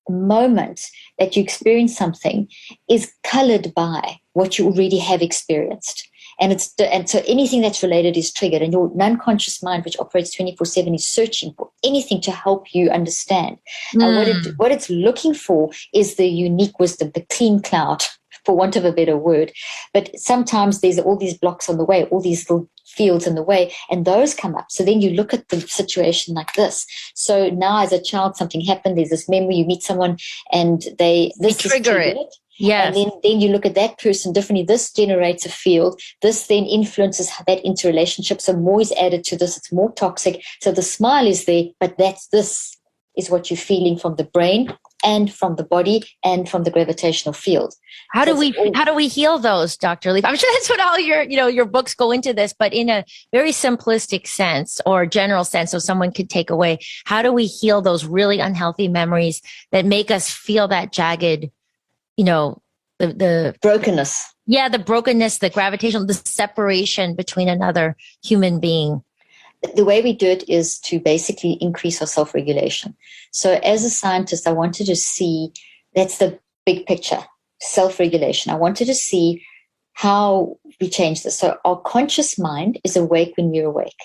moment that you experience something is colored by what you already have experienced. And so anything that's related is triggered, and your non-conscious mind, which operates 24/7, is searching for anything to help you understand. And what it's looking for is the unique wisdom, the clean cloud, for want of a better word. But sometimes there's all these blocks on the way, all these little fields in the way, and those come up. So then you look at the situation like this. So now as a child, something happened, there's this memory, you meet someone and this trigger it. Yes. And then you look at that person differently. This generates a field. This then influences that interrelationship. So more is added to this. It's more toxic. So the smile is there, but this is what you're feeling from the brain and from the body and from the gravitational field. How do we heal those, Dr. Leaf? I'm sure that's what all your books go into this, but in a very simplistic sense or general sense, so someone could take away. How do we heal those really unhealthy memories that make us feel that jagged, the brokenness? Yeah, the brokenness, the gravitational, the separation between another human being. The way we do it is to basically increase our self-regulation. So as a scientist, I wanted to see, that's the big picture, self-regulation. I wanted to see how we change this. So our conscious mind is awake when we're awake.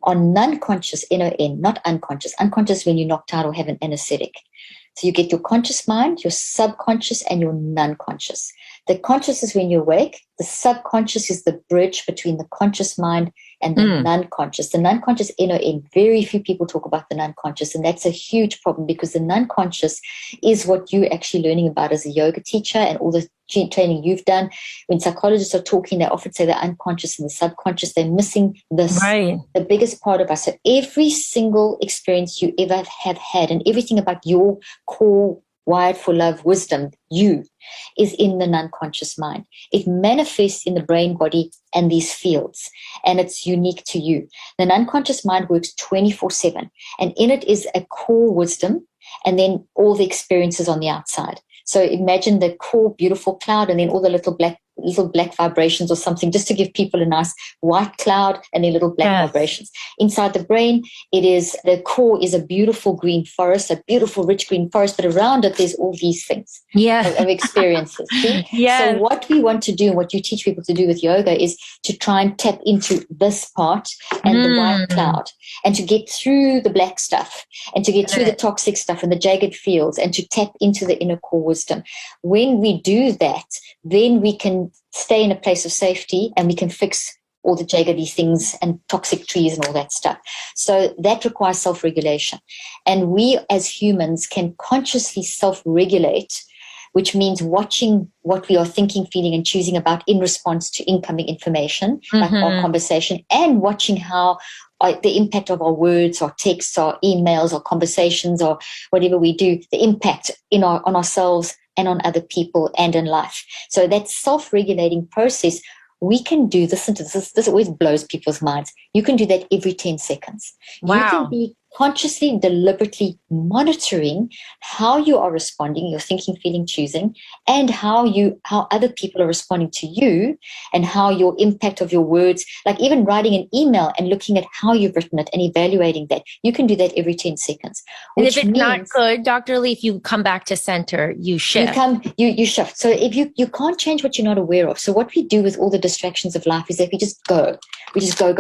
Our non-conscious, N-O-N, not unconscious. Unconscious when you're knocked out or have an anesthetic. So you get your conscious mind, your subconscious, and your non-conscious. The conscious is when you're awake. The subconscious is the bridge between the conscious mind and the non-conscious. The non-conscious, N-O-N, very few people talk about the non-conscious, and that's a huge problem because the non-conscious is what you're actually learning about as a yoga teacher and all the training you've done. When psychologists are talking, they often say the unconscious and the subconscious. They're missing this, right, the biggest part of us. So every single experience you ever have had and everything about your core wired for love wisdom, you, is in the non-conscious mind. It manifests in the brain, body, and these fields, and it's unique to you. The non-conscious mind works 24/7, and in it is a core wisdom, and then all the experiences on the outside. So imagine the core beautiful cloud, and then all the little black vibrations or something, just to give people a nice white cloud and then little black vibrations. Inside the brain, the core is a beautiful green forest, a beautiful rich green forest, but around it there's all these things of experiences. So what we want to do, what you teach people to do with yoga, is to try and tap into this part and the white cloud, and to get through the black stuff, and to get through the toxic stuff and the jagged fields, and to tap into the inner core wisdom. When we do that, then we can stay in a place of safety, and we can fix all the jaggedy things and toxic trees and all that stuff. So that requires self-regulation. And we as humans can consciously self-regulate, which means watching what we are thinking, feeling, and choosing about in response to incoming information, like our conversation, and watching how the impact of our words, our texts, our emails, our conversations, or whatever we do, the impact on ourselves and on other people and in life. So that self-regulating process, we can do this. This always blows people's minds. You can do that every 10 seconds. Wow. You can be consciously, deliberately monitoring how you are responding, your thinking, feeling, choosing, and how other people are responding to you, and how your impact of your words, like even writing an email and looking at how you've written it and evaluating that. You can do that every 10 seconds. And if it's not good, Dr. Leaf, you come back to center, you shift. You shift. So if you can't change what you're not aware of. So what we do with all the distractions of life is that we just go. We just go.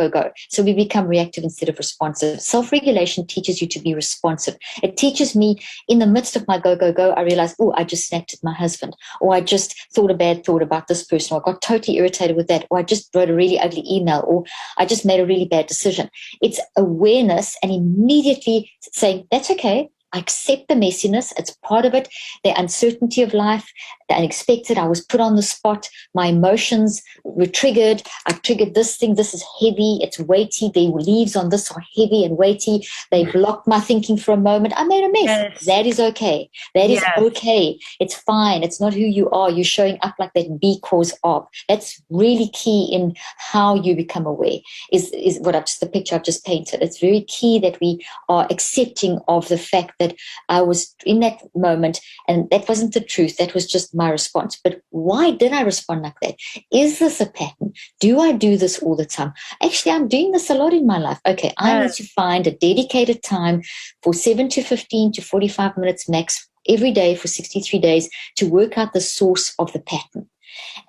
So we become reactive instead of responsive. Self-regulation teaches you to be responsive. It teaches me, in the midst of my go, I realize, I just snapped at my husband, or I just thought a bad thought about this person, or I got totally irritated with that, or I just wrote a really ugly email, or I just made a really bad decision. It's awareness and immediately saying, that's okay. I accept the messiness. It's part of it. The uncertainty of life, the unexpected. I was put on the spot. My emotions were triggered. I triggered this thing. This is heavy. It's weighty. The leaves on this are heavy and weighty. They blocked my thinking for a moment. I made a mess. Yes. That is okay. That is okay. It's fine. It's not who you are. You're showing up like that because of. That's really key in how you become aware, is the picture I've just painted. It's very key that we are accepting of the fact that I was in that moment and that wasn't the truth. That was just my response. But why did I respond like that? Is this a pattern? Do I do this all the time? Actually, I'm doing this a lot in my life. Okay, I need to find a dedicated time for 7 to 15 to 45 minutes max every day for 63 days to work out the source of the pattern.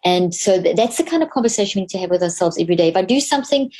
And so that's the kind of conversation we need to have with ourselves every day. If I do something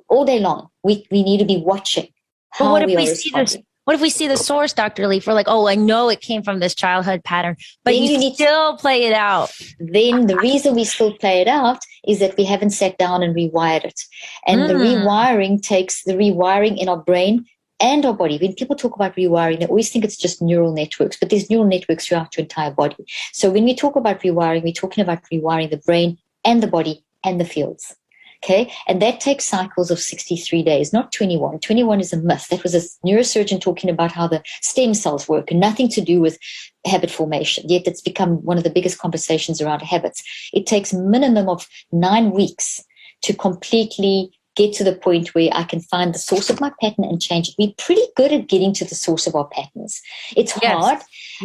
all day long, we need to be watching how we are responding. What if we see the source, Dr. Leaf? We're like, oh, I know it came from this childhood pattern, but then you still play it out. Then the reason we still play it out is that we haven't sat down and rewired it. And the rewiring takes the rewiring in our brain and our body. When people talk about rewiring, they always think it's just neural networks, but there's neural networks throughout your entire body. So when we talk about rewiring, we're talking about rewiring the brain and the body and the fields. Okay. And that takes cycles of 63 days, not 21. 21 is a myth. That was a neurosurgeon talking about how the stem cells work and nothing to do with habit formation. Yet it's become one of the biggest conversations around habits. It takes minimum of 9 weeks to completely get to the point where I can find the source of my pattern and change it. We're pretty good at getting to the source of our patterns. It's hard,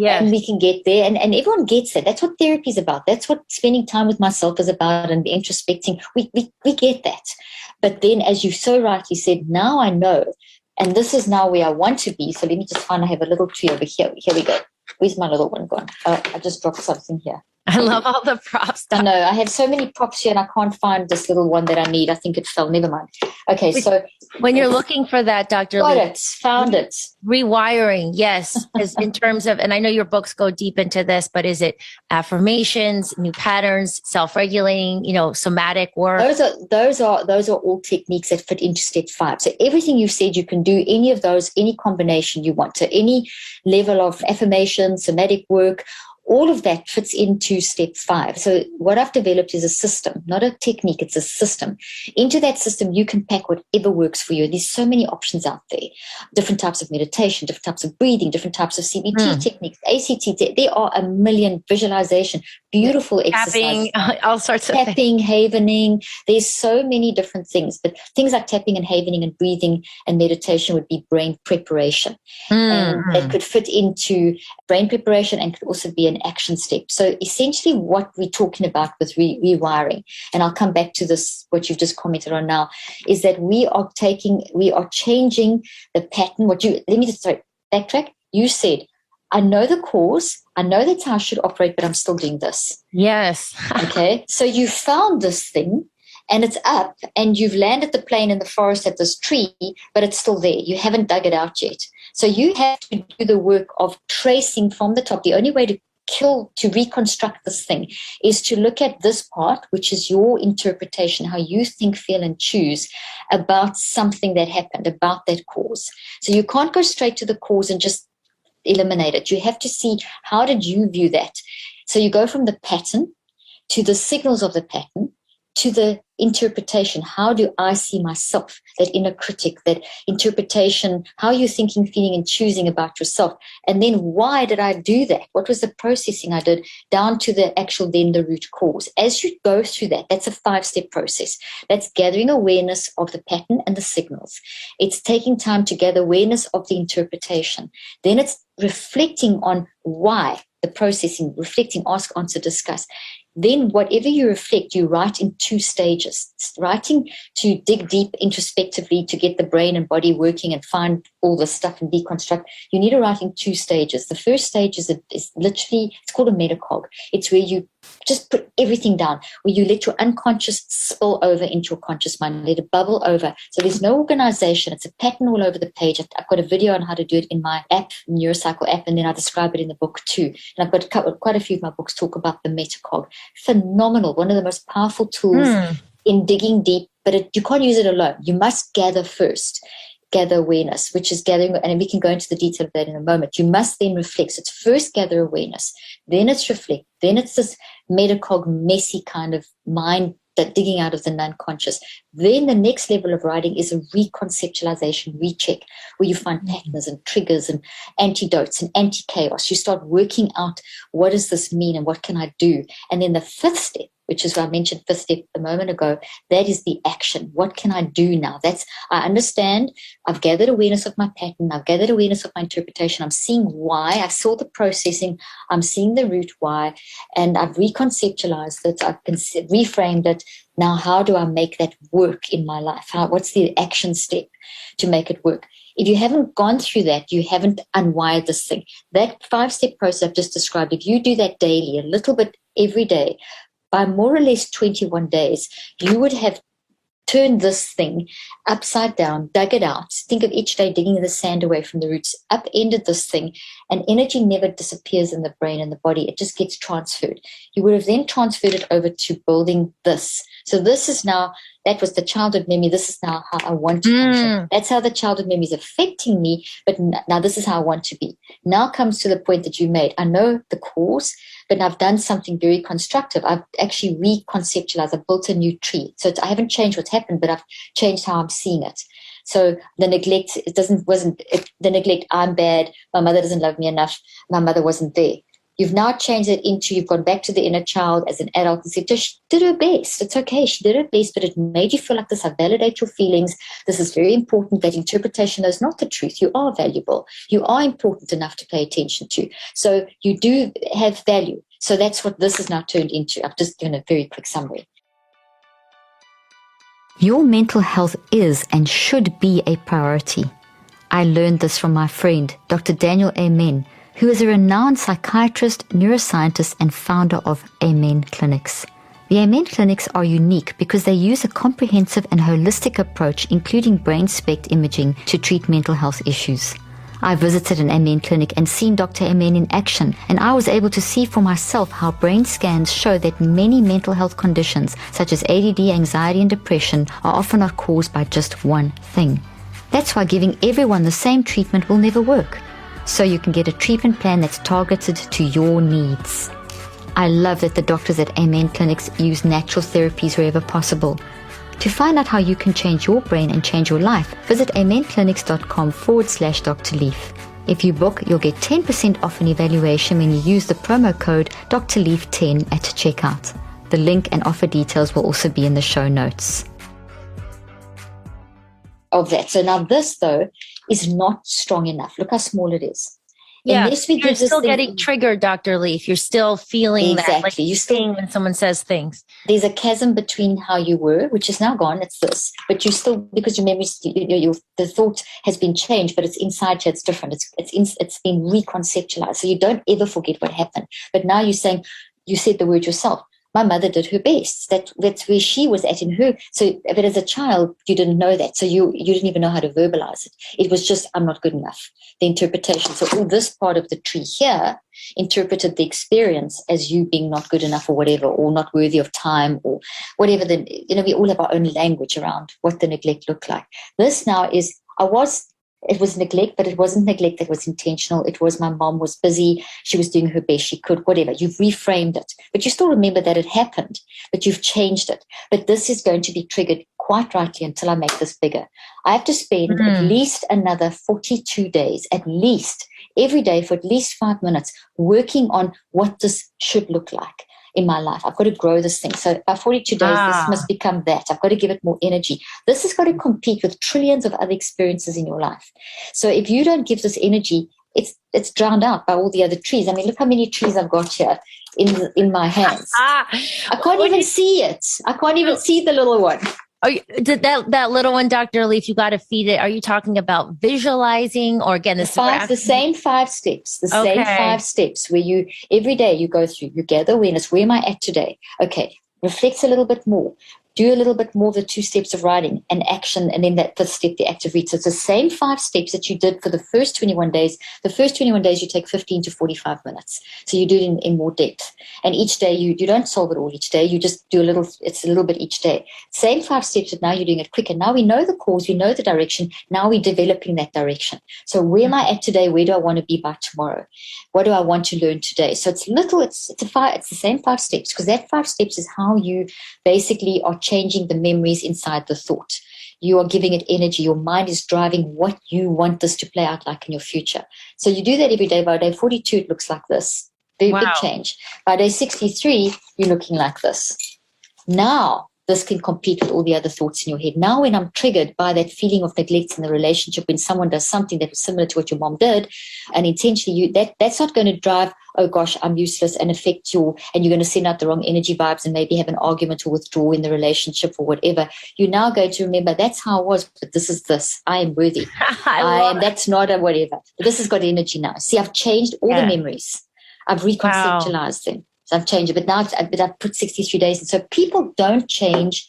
and we can get there, and everyone gets it. That's what therapy is about. That's what spending time with myself is about, and introspecting. We get that. But then, as you so rightly said, now I know, and this is now where I want to be. So let me just find, I have a little tree over here. Here we go. Where's my little one gone? Oh, I just dropped something here. I love all the props. I know. I have so many props here and I can't find this little one that I need. I think it fell. Never mind. Okay, so when you're looking for that, Dr. Got Leaf, it. Found it. Rewiring, yes. Is in terms of, and I know your books go deep into this, but is it affirmations, new patterns, self-regulating, somatic work? Those are all techniques that fit into step 5. So everything you said, you can do any of those, any combination you want. So any level of affirmation, somatic work, all of that fits into step 5. So what I've developed is a system, not a technique, it's a system. Into that system, you can pack whatever works for you. There's so many options out there. Different types of meditation, different types of breathing, different types of CBT techniques, ACT. There are a million. Visualization, beautiful exercises. Tapping, all sorts of tapping, havening. There's so many different things. But things like tapping and havening and breathing and meditation would be brain preparation. And that could fit into brain preparation and could also be an action step. So essentially what we're talking about with rewiring, and I'll come back to this, what you've just commented on now, is that we are changing the pattern. Let me just backtrack. You said, I know the cause, I know that's how I should operate, but I'm still doing this. Yes. Okay. So you found this thing and it's up and you've landed the plane in the forest at this tree, but it's still there. You haven't dug it out yet. So you have to do the work of tracing from the top. The only way to reconstruct this thing is to look at this part, which is your interpretation, how you think, feel, and choose about something that happened, about that cause. So you can't go straight to the cause and just eliminate it. You have to see, how did you view that? So you go from the pattern to the signals of the pattern to the interpretation. How do I see myself? That inner critic, that interpretation, how you're thinking, feeling, and choosing about yourself. And then why did I do that? What was the processing I did, down to the actual, then the root cause. As you go through that, that's a 5-step process. That's gathering awareness of the pattern and the signals. It's taking time to gather awareness of the interpretation. Then it's reflecting on why, the processing, reflecting, ask, answer, discuss. Then whatever you reflect, you write in 2 stages. Writing to dig deep introspectively to get the brain and body working and find all the stuff and deconstruct. You need to write in 2 stages. The first stage is literally, it's called a metacog. It's where you just put everything down, where you let your unconscious spill over into your conscious mind, let it bubble over. So there's no organization. It's a pattern all over the page. I've got a video on how to do it in my app, Neurocycle app, and then I describe it in the book too. And I've got quite a few of my books talk about the metacog. Phenomenal. One of the most powerful tools in digging deep, but you can't use it alone. You must gather first. Gather awareness, which is gathering, and we can go into the detail of that in a moment. You must then reflect. So it's first gather awareness, then it's reflect, then it's this metacog, messy kind of mind that digging out of the unconscious. Then the next level of writing is a reconceptualization, recheck, where you find patterns and triggers and antidotes and anti-chaos. You start working out, what does this mean and what can I do? And then the 5th step, which is what I mentioned 5th step a moment ago, that is the action. What can I do now? I understand, I've gathered awareness of my pattern, I've gathered awareness of my interpretation, I'm seeing why, I saw the processing, I'm seeing the root why, and I've reconceptualized it, I've reframed it. Now, how do I make that work in my life? What's the action step to make it work? If you haven't gone through that, you haven't unwired this thing. That 5-step process I've just described, if you do that daily, a little bit every day, by more or less 21 days, you would have turned this thing upside down, dug it out. Think of each day digging the sand away from the roots, upended this thing, and energy never disappears in the brain and the body. It just gets transferred. You would have then transferred it over to building this. So this is now, that was the childhood memory. This is now how I want to function. That's how the childhood memory is affecting me, but now this is how I want to be. Now comes to the point that you made. I know the cause, but I've done something very constructive. I've actually reconceptualized. I've built a new tree. So I haven't changed what's happened, but I've changed how I'm seeing it. So the neglect, the neglect, I'm bad, my mother doesn't love me enough, my mother wasn't there. You've now changed it into, you've gone back to the inner child as an adult and said, she did her best. It's okay. She did her best, but it made you feel like this. I validate your feelings. This is very important. That interpretation is not the truth. You are valuable. You are important enough to pay attention to. So you do have value. So that's what this is now turned into. I've just given a very quick summary. Your mental health is and should be a priority. I learned this from my friend, Dr. Daniel Amen, who is a renowned psychiatrist, neuroscientist, and founder of Amen Clinics. The Amen Clinics are unique because they use a comprehensive and holistic approach, including brain SPECT imaging, to treat mental health issues. I visited an Amen clinic and seen Dr. Amen in action, and I was able to see for myself how brain scans show that many mental health conditions, such as ADD, anxiety, and depression, are often not caused by just one thing. That's why giving everyone the same treatment will never work. So you can get a treatment plan that's targeted to your needs. I love that the doctors at Amen Clinics use natural therapies wherever possible. To find out how you can change your brain and change your life, visit amenclinics.com/Dr. Leaf. If you book, you'll get 10% off an evaluation when you use the promo code Dr. Leaf 10 at checkout. The link and offer details will also be in the show notes. Of that. So now this, though, is not strong enough. Look how small it is. Yeah, Unless we you're give this still thing, getting triggered, Dr. Leaf. You're still feeling that, like you're seeing when someone says things. There's a chasm between how you were, which is now gone. It's this, but you still, because your memory, the thought has been changed, but it's inside you. It's different. It's been reconceptualized. So you don't ever forget what happened. But now you're saying, you said the word yourself. My mother did her best. That's where she was at in her. So, but as a child, you didn't know that. So you didn't even know how to verbalize it. It was just, I'm not good enough. The interpretation. So all this part of the tree here interpreted the experience as you being not good enough or whatever, or not worthy of time or whatever. We all have our own language around what the neglect looked like. This now is, it was neglect, but it wasn't neglect that was intentional. It was my mom was busy. She was doing her best she could, whatever. You've reframed it. But you still remember that it happened, but you've changed it. But this is going to be triggered quite rightly until I make this bigger. I have to spend at least another 42 days, at least, every day for at least 5 minutes, working on what this should look like in my life. I've got to grow this thing. So by 42 days, this must become that. I've got to give it more energy. This has got to compete with trillions of other experiences in your life. So if you don't give this energy, it's drowned out by all the other trees. I mean, look how many trees I've got here in my hands. I can't even see it. I can't even see the little one. That little one, Dr. Leaf, you got to feed it. Are you talking about visualizing, or again, the same 5 steps, same 5 steps where you, every day you go through, you gather awareness. Where am I at today? Okay. Reflect a little bit more. Do a little bit more of the 2 steps of writing and action, and then that 5th step, the active read. So it's the same 5 steps that you did for the first 21 days. The first 21 days, you take 15 to 45 minutes. So you do it in more depth. And each day, you don't solve it all each day. You just do it's a little bit each day. Same 5 steps, but now you're doing it quicker. Now we know the cause, we know the direction. Now we're developing that direction. So where am I at today? Where do I want to be by tomorrow? What do I want to learn today? So it's the same 5 steps, because that 5 steps is how you basically are changing the memories inside the thought. You are giving it energy. Your mind is driving what you want this to play out like in your future. So you do that every day. By day 42, it looks like this. Very big change. By day 63, you're looking like this. Now, this can compete with all the other thoughts in your head. Now, when I'm triggered by that feeling of neglect in the relationship, when someone does something that was similar to what your mom did, and intentionally that's not going to drive, oh gosh, I'm useless, and affect you, and you're going to send out the wrong energy vibes and maybe have an argument or withdraw in the relationship or whatever. You're now going to remember, that's how I was, but this is this. I am worthy. That's not a whatever. This has got energy now. See, I've changed all the memories. I've reconceptualized them. So I've changed it, but now I've put 63 days in. So people don't change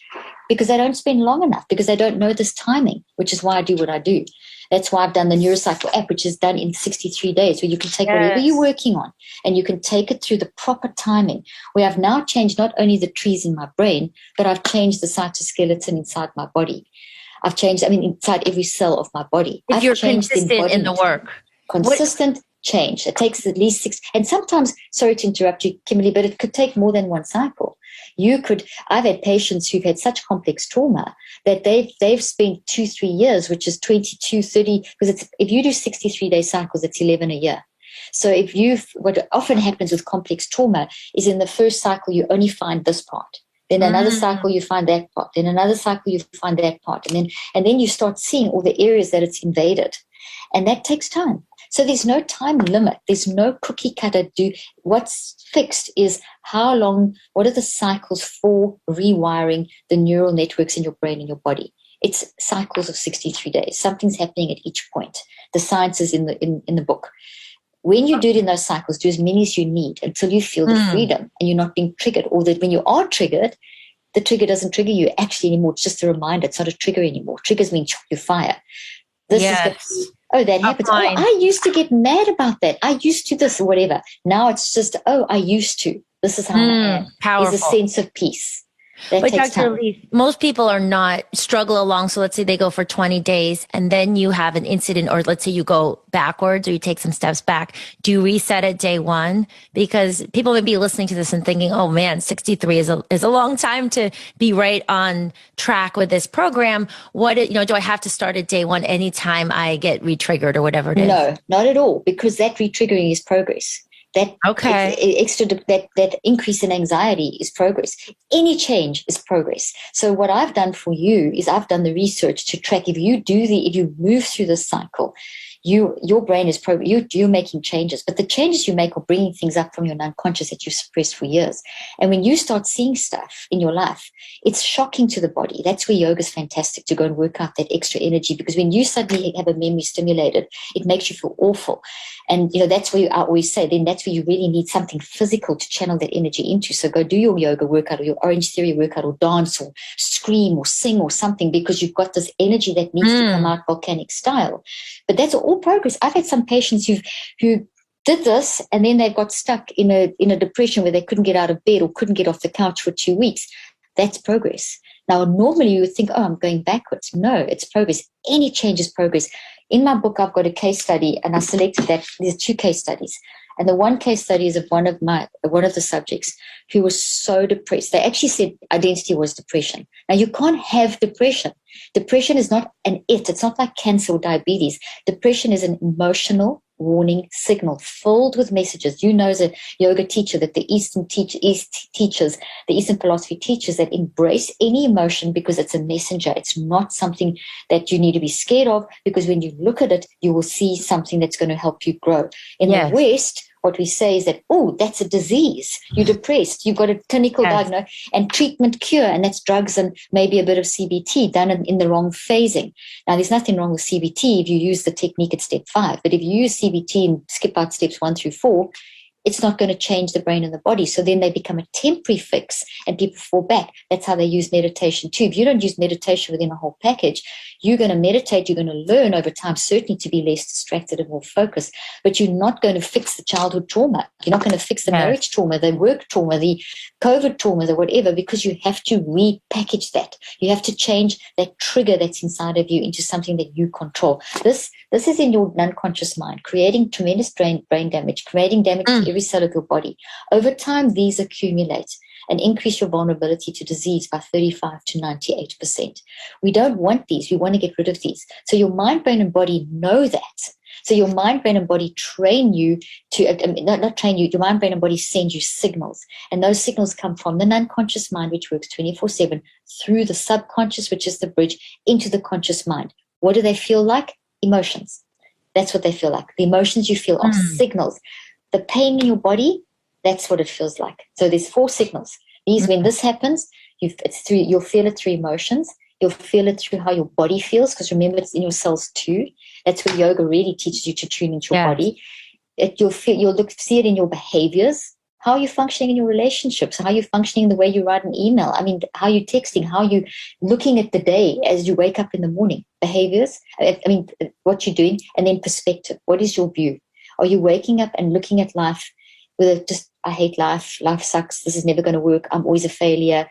because they don't spend long enough, because they don't know this timing, which is why I do what I do. That's why I've done the Neurocycle app, which is done in 63 days, where you can take whatever you're working on and you can take it through the proper timing, where I've now changed not only the trees in my brain, but I've changed the cytoskeleton inside my body. I've changed, inside every cell of my body. If you're consistent in the work. Consistent change. It takes at least 6, and sometimes, sorry to interrupt you, Kimberley, but it could take more than one cycle. I've had patients who've had such complex trauma that they've spent 2-3 years, which is 22, 30, because if you do 63-day cycles, it's 11 a year. So what often happens with complex trauma is in the first cycle, you only find this part. Then another cycle, you find that part. Then another cycle, you find that part. And then you start seeing all the areas that it's invaded. And that takes time. So there's no time limit. There's no cookie cutter. What's fixed is how long, what are the cycles for rewiring the neural networks in your brain and your body? It's cycles of 63 days. Something's happening at each point. The science is in the book. When you do it in those cycles, do as many as you need until you feel the freedom and you're not being triggered. Or that when you are triggered, the trigger doesn't trigger you actually anymore. It's just a reminder. It's not a trigger anymore. Triggers mean you fire. This is that happens. I used to get mad about that. I used to this or whatever. Now it's just, I used to. This is how I am. Powerful. There's a sense of peace. But Dr. Leaf, most people are not struggle along. So let's say they go for 20 days and then you have an incident, or let's say you go backwards or you take some steps back. Do you reset at day one? Because people may be listening to this and thinking, oh man, 63 is a long time to be right on track with this program. Do I have to start at day one anytime I get retriggered or whatever it is? No, not at all, because that retriggering is progress. That increase in anxiety is progress. Any change is progress. So what I've done for you is I've done the research to track if you move through this cycle, your brain is you're making changes, but the changes you make are bringing things up from your unconscious that you've suppressed for years. And when you start seeing stuff in your life, it's shocking to the body. That's where yoga is fantastic, to go and work out that extra energy, because when you suddenly have a memory stimulated, it makes you feel awful. And that's where I always say, then that's where you really need something physical to channel that energy into. So go do your yoga workout or your Orange Theory workout, or dance or scream or sing or something, because you've got this energy that needs to come out volcanic style. But that's all progress. I've had some patients who did this and then they got stuck in a depression where they couldn't get out of bed or couldn't get off the couch for 2 weeks. That's progress. Now, normally you would think, I'm going backwards. No, it's progress. Any change is progress. In my book, I've got a case study, and I selected that. There's 2 case studies. And the one case study is of one of the subjects who was so depressed. They actually said identity was depression. Now, you can't have depression. Depression is not it's not like cancer or diabetes. Depression is an emotional warning signal filled with messages. As a yoga teacher, that the Eastern philosophy teaches that embrace any emotion because it's a messenger. It's not something that you need to be scared of, because when you look at it, you will see something that's going to help you grow. In the West, what we say is that, that's a disease. You're depressed. You've got a clinical diagnosis and treatment cure, and that's drugs and maybe a bit of CBT done in the wrong phasing. Now, there's nothing wrong with CBT if you use the technique at step 5, but if you use CBT and skip out steps 1 through 4, it's not going to change the brain and the body. So then they become a temporary fix and people fall back. That's how they use meditation too. If you don't use meditation within a whole package, you're going to meditate, you're going to learn over time, certainly to be less distracted and more focused, but you're not going to fix the childhood trauma. You're not going to fix the marriage trauma, the work trauma, the COVID trauma, the whatever, because you have to repackage that. You have to change that trigger that's inside of you into something that you control. This is in your unconscious mind, creating tremendous brain damage, creating damage to every cell of your body. Over time, these accumulate. and increase your vulnerability to disease by 35 to 98%. We don't want these. We want to get rid of these. So your mind, brain, and body know that. So your mind, brain, and body train you to, not train you, your mind, brain, and body send you signals. And those signals come from the unconscious mind, which works 24/7, through the subconscious, which is the bridge, into the conscious mind. What do they feel like? Emotions. That's what they feel like. The emotions you feel are signals. The pain in your body, that's what it feels like. So there's 4 signals. These, when this happens, you'll feel it through emotions. You'll feel it through how your body feels, because remember, it's in your cells too. That's where yoga really teaches you to tune into your body. You'll see it in your behaviors. How are you functioning in your relationships? How are you functioning in the way you write an email? I mean, how are you texting? How are you looking at the day as you wake up in the morning? Behaviors, what you're doing, and then perspective. What is your view? Are you waking up and looking at life with I hate life, life sucks, this is never going to work, I'm always a failure?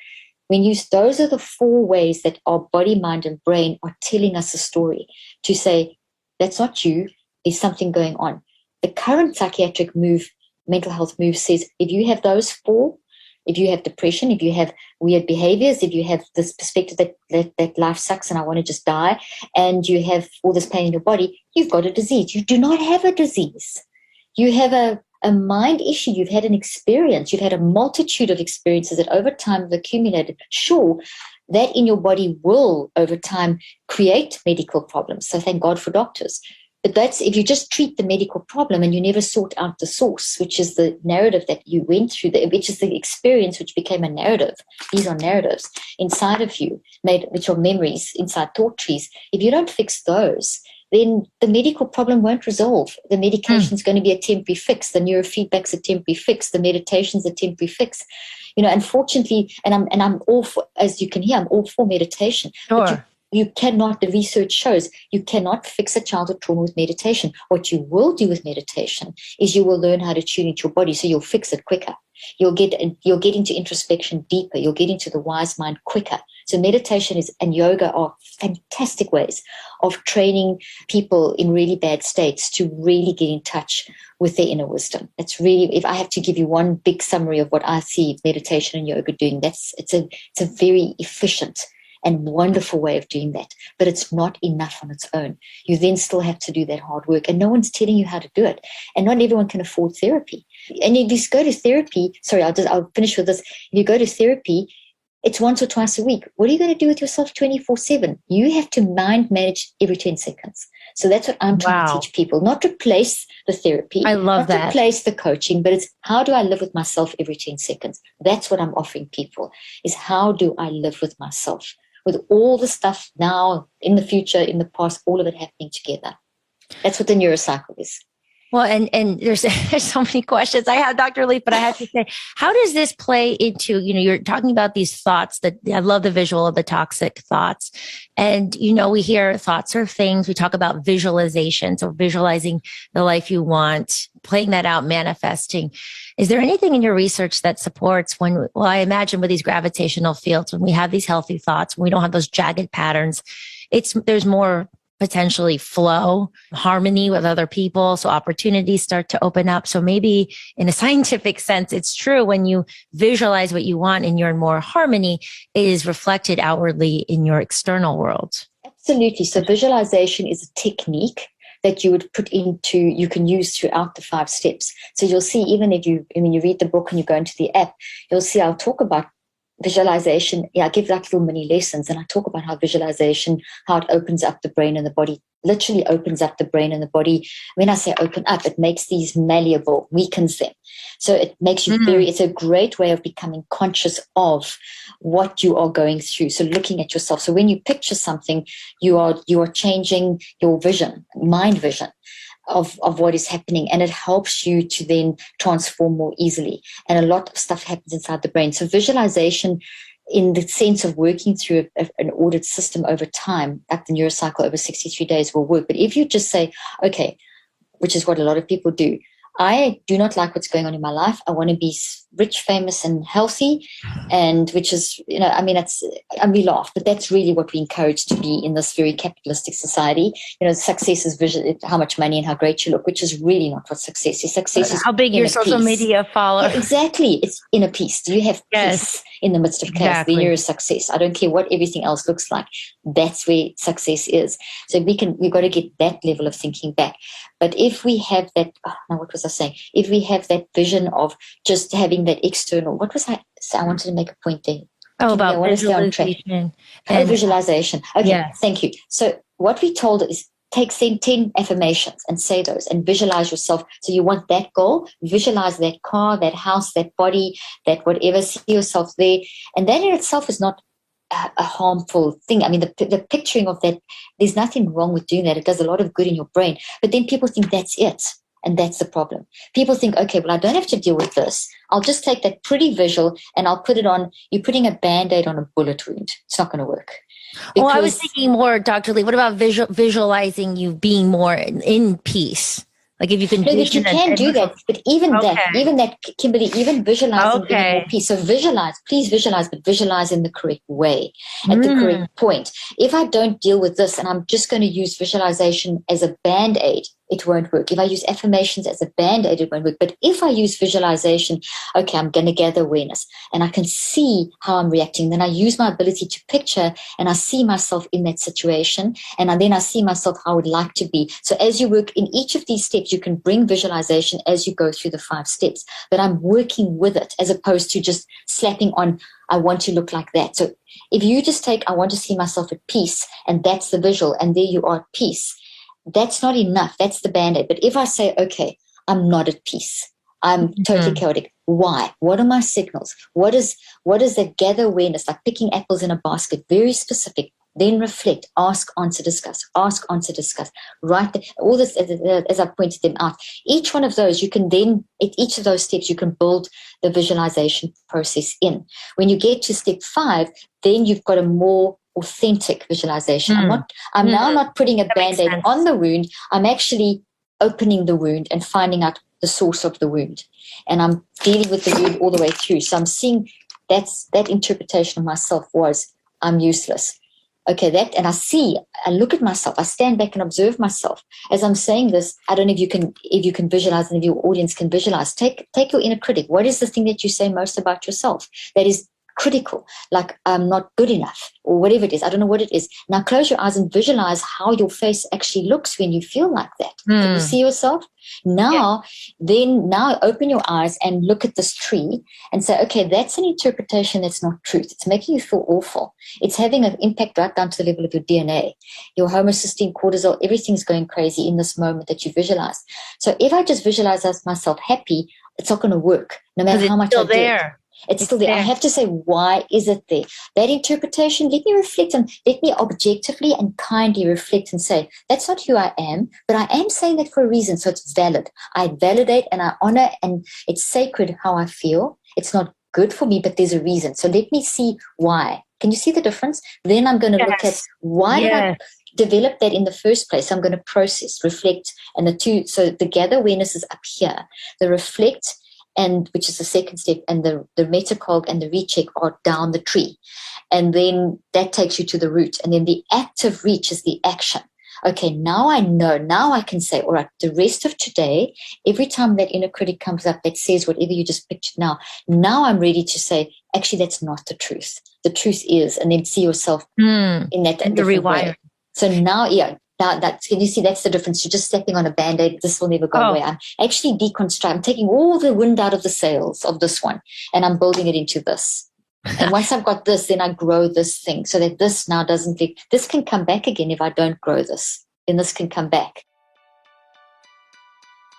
Those are the 4 ways that our body, mind, and brain are telling us a story to say, that's not you, there's something going on. The current psychiatric mental health move says, if you have those 4, if you have depression, if you have weird behaviors, if you have this perspective that life sucks and I want to just die, and you have all this pain in your body, you've got a disease. You do not have a disease. You have a mind issue. You've had an experience. You've had a multitude of experiences that over time have accumulated. Sure, that in your body will over time create medical problems. So thank God for doctors. But that's if you just treat the medical problem and you never sort out the source, which is the narrative that you went through, which is the experience which became a narrative. These are narratives inside of you, which are memories inside thought trees. If you don't fix those, then the medical problem won't resolve. The medication is going to be a temporary fix. The neurofeedback's a temporary fix. The meditation's a temporary fix. Unfortunately, and I'm all for, as you can hear, I'm all for meditation. Sure. But you cannot, the research shows, you cannot fix a childhood trauma with meditation. What you will do with meditation is you will learn how to tune into your body, so you'll fix it quicker. You'll get into introspection deeper. You'll get into the wise mind quicker. So meditation and yoga are fantastic ways of training people in really bad states to really get in touch with their inner wisdom. It's really, if I have to give you one big summary of what I see meditation and yoga doing, it's a very efficient and wonderful way of doing that. But it's not enough on its own. You then still have to do that hard work, and no one's telling you how to do it. And not everyone can afford therapy. And if you go to therapy, I'll finish with this. If you go to therapy, it's once or twice a week. What are you going to do with yourself 24/7? You have to mind manage every 10 seconds. So that's what I'm trying to teach people. Not replace the therapy. I love that. Not replace the coaching, but it's how do I live with myself every 10 seconds? That's what I'm offering people, is how do I live with myself? With all the stuff now, in the future, in the past, all of it happening together. That's what the neurocycle is. Well, and there's so many questions I have, Dr. Leaf, but I have to say, how does this play into, you're talking about these thoughts that I love the visual of the toxic thoughts. And, we hear thoughts are things. We talk about visualization. So visualizing the life you want, playing that out, manifesting. Is there anything in your research that supports I imagine with these gravitational fields, when we have these healthy thoughts, when we don't have those jagged patterns, there's more potentially flow, harmony with other people. So opportunities start to open up. So maybe in a scientific sense, it's true when you visualize what you want and you're in more harmony, it is reflected outwardly in your external world. Absolutely. So visualization is a technique that you can use throughout the 5 steps. So you'll see, even if you read the book and you go into the app, you'll see I'll talk about visualization. I give like little mini lessons, and I talk about how visualization, how it opens up the brain and the body, literally opens up the brain and the body. When I say open up, it makes these malleable, weakens them. So it makes you it's a great way of becoming conscious of what you are going through. So looking at yourself. So when you picture something, you are changing your vision, mind vision of what is happening, and it helps you to then transform more easily. And a lot of stuff happens inside the brain. So visualization, in the sense of working through an ordered system over time, like the neurocycle over 63 days will work. But if you just say, okay, which is what a lot of people do, I do not like what's going on in my life. I want to be rich, famous, and healthy. And which is, and we laugh, but that's really what we encourage to be in this very capitalistic society. Success is how much money and how great you look, which is really not what success is. Success is how big your social media follower. Yeah, exactly. It's inner peace. Do you have peace in the midst of chaos? Exactly. Then you're a success. I don't care what everything else looks like. That's where success is. So we've got to get that level of thinking back. But if we have that, what was I saying? If we have that vision of just having that external, I wanted to make a point there. About visualization. Visualization. Okay, yes. Thank you. So what we told is take 10 affirmations and say those and visualize yourself. So you want that goal, visualize that car, that house, that body, that whatever, see yourself there. And that in itself is not a harmful thing. I mean, the picturing of that, there's nothing wrong with doing that. It does a lot of good in your brain. But then people think that's it. And that's the problem. People think, okay, well, I don't have to deal with this. I'll just take that pretty visual and I'll put it on. You're putting a Band-Aid on a bullet wound. It's not going to work. Well, I was thinking more, Dr. Lee, what about visualizing you being more in peace? Like if you can but you can do that. But even that, Kimberly, even visualizing being more peace. So please visualize, but visualize in the correct way, at the correct point. If I don't deal with this and I'm just going to use visualization as a Band-Aid, it won't work. If I use affirmations as a Band-Aid, it won't work. But if I use visualization, okay, I'm going to gather awareness and I can see how I'm reacting. Then I use my ability to picture and I see myself in that situation. And then I see myself how I would like to be. So as you work in each of these steps, you can bring visualization as you go through the 5 steps. But I'm working with it as opposed to just slapping on, I want to look like that. So if you just take, I want to see myself at peace, and that's the visual, and there you are at peace. That's not enough. That's the Band-Aid. But if I say, okay, I'm not at peace. I'm totally chaotic. Why? What are my signals? What is that gather awareness, like picking apples in a basket, very specific. Then reflect, ask, answer, discuss, ask, answer, discuss. Write all this as I pointed them out. Each one of those, you can then, at each of those steps, you can build the visualization process in. When you get to step 5, then you've got a more authentic visualization. I'm now not putting a Band-Aid on the wound. I'm actually opening the wound and finding out the source of the wound. And I'm dealing with the wound all the way through. So I'm seeing that interpretation of myself was, I'm useless. Okay, and I look at myself, I stand back and observe myself. As I'm saying this, I don't know if you can visualize and if your audience can visualize. Take your inner critic. What is the thing that you say most about yourself that is critical, like I'm not good enough or whatever it is? I don't know what it is. Now close your eyes and visualize how your face actually looks when you feel like that. Can you see yourself? Now open your eyes and look at this tree and say, okay, that's an interpretation that's not truth. It's making you feel awful. It's having an impact right down to the level of your DNA. Your homocysteine, cortisol, everything's going crazy in this moment that you visualize. So if I just visualize myself happy, it's not going to work, no matter how much I do it. It's still there. I have to say, why is it there? That interpretation, let me reflect and let me objectively and kindly reflect and say, that's not who I am, but I am saying that for a reason, so it's valid. I validate and I honor, and it's sacred how I feel. It's not good for me, but there's a reason. So let me see why. Can you see the difference? Then I'm going to look at why did I develop that in the first place? I'm going to process, reflect, and the two. So the gather awareness is up here. The reflect, and which is the second step, and the metacog and the recheck are down the tree. And then that takes you to the root. And then the active reach is the action. Okay, now I know, now I can say, all right, the rest of today, every time that inner critic comes up that says whatever you just pictured now I'm ready to say, actually, that's not the truth. The truth is, and then see yourself in that different way. So now, can you see that's the difference? You're just stepping on a Band-Aid. This will never go away. I'm actually deconstructing. I'm taking all the wind out of the sails of this one, and I'm building it into this. And once I've got this, then I grow this thing so that this now doesn't leak. This can come back again if I don't grow this. Then this can come back.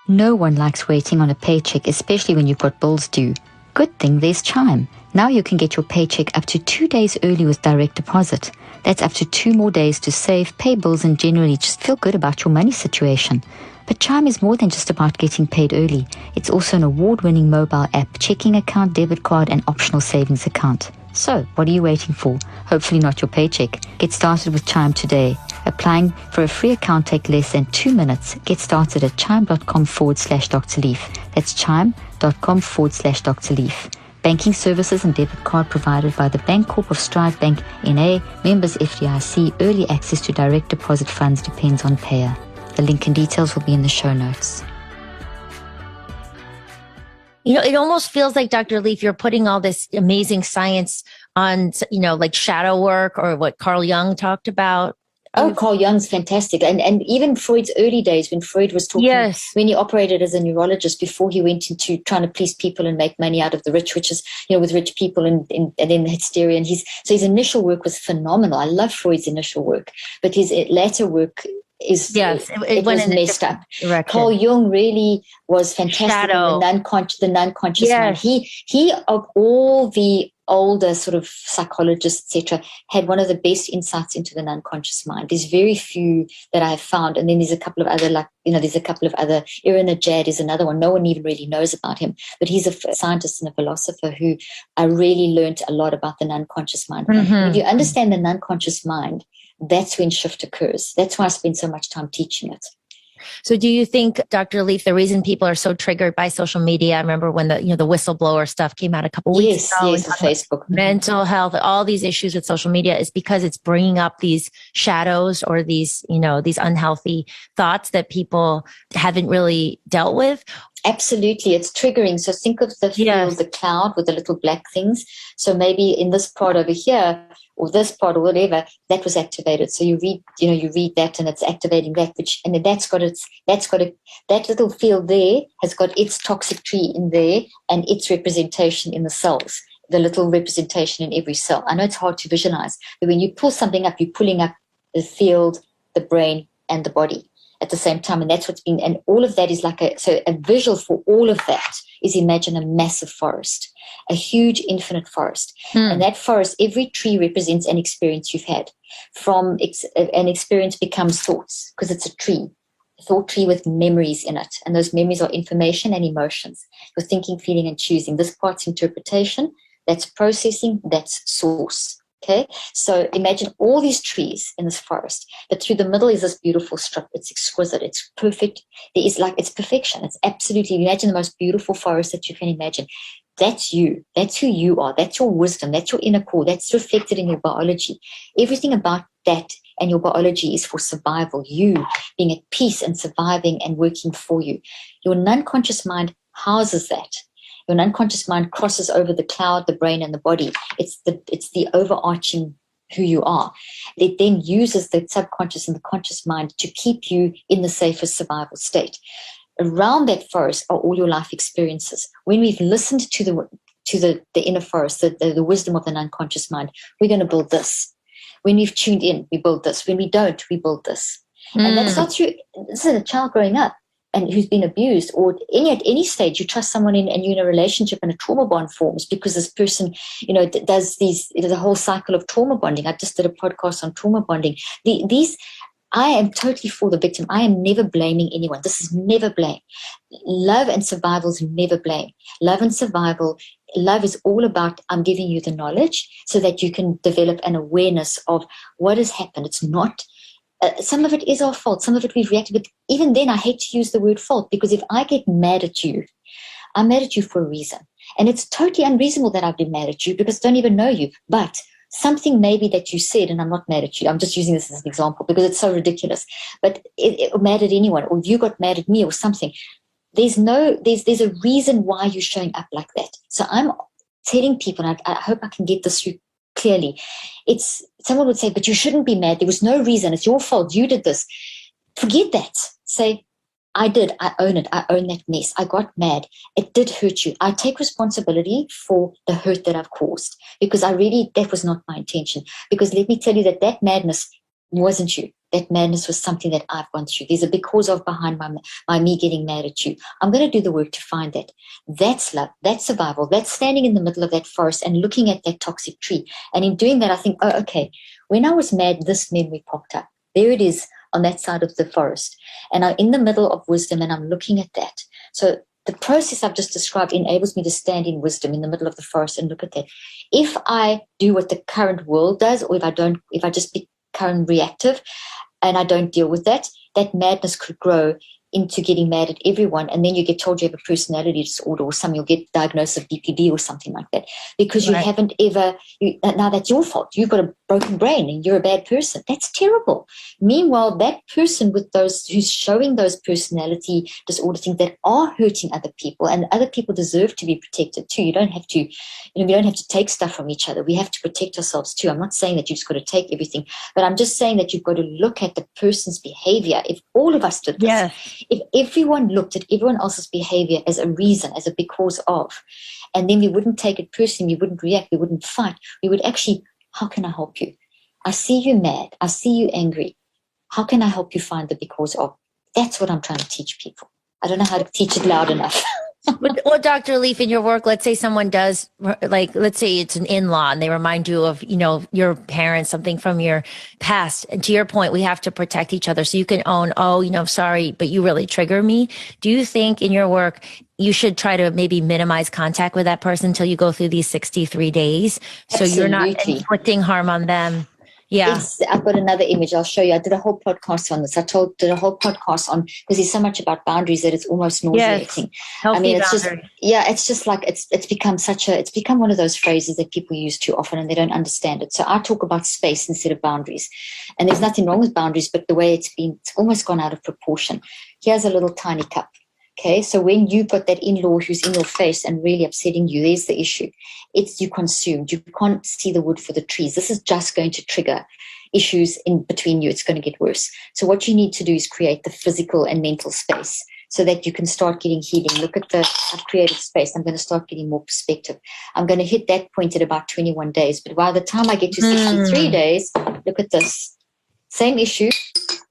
No one likes waiting on a paycheck, especially when you've got bills due. Good thing there's Chime. Now you can get your paycheck up to 2 days early with direct deposit. That's up to 2 more days to save, pay bills, and generally just feel good about your money situation. But Chime is more than just about getting paid early. It's also an award-winning mobile app, checking account, debit card, and optional savings account. So, what are you waiting for? Hopefully not your paycheck. Get started with Chime today. A Applying for a free account takes less than 2 minutes. Get started at chime.com/Dr. Leaf. That's chime.com/Dr. Leaf. Banking services and debit card provided by the Bancorp of Stride Bank NA, members FDIC. Early access to direct deposit funds depends on payer. The link and details will be in the show notes. You know, it almost feels like, Dr. Leaf, you're putting all this amazing science on, you know, like shadow work or what Carl Jung talked about. Oh, Carl Jung's fantastic. And even Freud's early days when Freud was talking, Yes. when he operated as a neurologist before he went into trying to please people and make money out of the rich, which is, you know, with rich people and then hysteria. And his initial work was phenomenal. I love Freud's initial work, but his later work is, it was messed up. Direction. Carl Jung really was fantastic. Shadow. The non-conscious Yes. mind. He of all the older sort of psychologists, etc., had one of the best insights into the non-conscious mind. There's very few that I have found. And then there's a couple of other, Irin Ajad is another one. No one even really knows about him, but he's a scientist and a philosopher who I really learned a lot about the non-conscious mind. Mm-hmm. If you understand the non-conscious mind, that's when shift occurs. That's why I spend so much time teaching it. So do you think, Dr. Leaf, the reason people are so triggered by social media, I remember when the whistleblower stuff came out a couple weeks ago. Yes, Facebook. Mental health, all these issues with social media is because it's bringing up these shadows or these unhealthy thoughts that people haven't really dealt with. Absolutely. It's triggering. So think of the field, the cloud with the little black things. So maybe in this part over here, or this part or whatever, that was activated. So you read that and it's activating that, that little field there has got its toxic tree in there and its representation in the cells, the little representation in every cell. I know it's hard to visualize, but when you pull something up, you're pulling up the field, the brain, and the body at the same time. And that's what's been, and all of that is like a visual for all of that is, imagine a massive forest, a huge infinite forest. And that forest, every tree represents an experience you've had. From an experience becomes thoughts, because it's a tree, a thought tree with memories in it. And those memories are information and emotions. You're thinking, feeling, and choosing. This part's interpretation, that's processing, that's source. Okay, so imagine all these trees in this forest, but through the middle is this beautiful strip. It's exquisite. It's perfect. It's perfection. It's absolutely, imagine the most beautiful forest that you can imagine. That's you. That's who you are. That's your wisdom. That's your inner core. That's reflected in your biology. Everything about that and your biology is for survival. You being at peace and surviving and working for you. Your non-conscious mind houses that. Your unconscious mind crosses over the cloud, the brain, and the body. It's the overarching who you are. It then uses the subconscious and the conscious mind to keep you in the safest survival state. Around that forest are all your life experiences. When we've listened to the inner forest, the wisdom of the unconscious mind, we're going to build this. When we've tuned in, we build this. When we don't, we build this. And that's not through. This is a child growing up and who's been abused, or at any stage you trust someone in and you're in a relationship and a trauma bond forms because this person, does the whole cycle of trauma bonding. I just did a podcast on trauma bonding. I am totally for the victim. I am never blaming anyone. This is never blame. Love and survival is never blame. Love and survival, love is all about, I'm giving you the knowledge so that you can develop an awareness of what has happened. It's not, some of it is our fault. Some of it we've reacted. But even then, I hate to use the word fault, because if I get mad at you, I'm mad at you for a reason. And it's totally unreasonable that I've been mad at you because I don't even know you. But something maybe that you said, and I'm not mad at you. I'm just using this as an example because it's so ridiculous. But it mad at anyone, or you got mad at me or something. There's a reason why you're showing up like that. So I'm telling people, and I hope I can get this through clearly. Someone would say, but you shouldn't be mad. There was no reason. It's your fault. You did this. Forget that. Say, I did. I own it. I own that mess. I got mad. It did hurt you. I take responsibility for the hurt that I've caused, because that was not my intention. Because let me tell you that madness wasn't you. That madness was something that I've gone through. There's a big cause of behind my me getting mad at you. I'm going to do the work to find that. That's love. That's survival. That's standing in the middle of that forest and looking at that toxic tree. And in doing that, I think, oh, okay, when I was mad, this memory popped up. There it is on that side of the forest. And I'm in the middle of wisdom and I'm looking at that. So the process I've just described enables me to stand in wisdom in the middle of the forest and look at that. If I do what the current world does, or if I just become reactive, and I don't deal with that, that madness could grow into getting mad at everyone, and then you get told you have a personality disorder or something, you'll get diagnosed with BPD or something like that, because you haven't ever, now that's your fault. You've got a broken brain and you're a bad person. That's terrible. Meanwhile, that person with those, who's showing those personality disorder things that are hurting other people, and other people deserve to be protected too. You don't have to, we don't have to take stuff from each other. We have to protect ourselves too. I'm not saying that you've just got to take everything, but I'm just saying that you've got to look at the person's behavior. If all of us did this, if everyone looked at everyone else's behavior as a reason, as a because of, and then we wouldn't take it personally, we wouldn't react, we wouldn't fight, we would actually, how can I help you? I see you mad. I see you angry. How can I help you find the because of? That's what I'm trying to teach people. I don't know how to teach it loud enough. Well, Dr. Leaf, in your work, let's say someone does, like, let's say it's an in-law and they remind you of, your parents, something from your past. And to your point, we have to protect each other. So you can own, sorry, but you really trigger me. Do you think in your work, you should try to maybe minimize contact with that person until you go through these 63 days? So you're not inflicting harm on them. Yeah. I've got another image I'll show you. I did a whole podcast on this. did a whole podcast on, because there's so much about boundaries that it's almost nauseating. Healthy it's boundaries. it's just like, it's become one of those phrases that people use too often and they don't understand it. So I talk about space instead of boundaries. And there's nothing wrong with boundaries, but the way it's almost gone out of proportion. Here's a little tiny cup. Okay, so when you've got that in-law who's in your face and really upsetting you, there's the issue. It's you consumed. You can't see the wood for the trees. This is just going to trigger issues in between you. It's going to get worse. So what you need to do is create the physical and mental space so that you can start getting healing. Look at I've created space. I'm going to start getting more perspective. I'm going to hit that point at about 21 days. But by the time I get to 63 days, look at this. Same issue,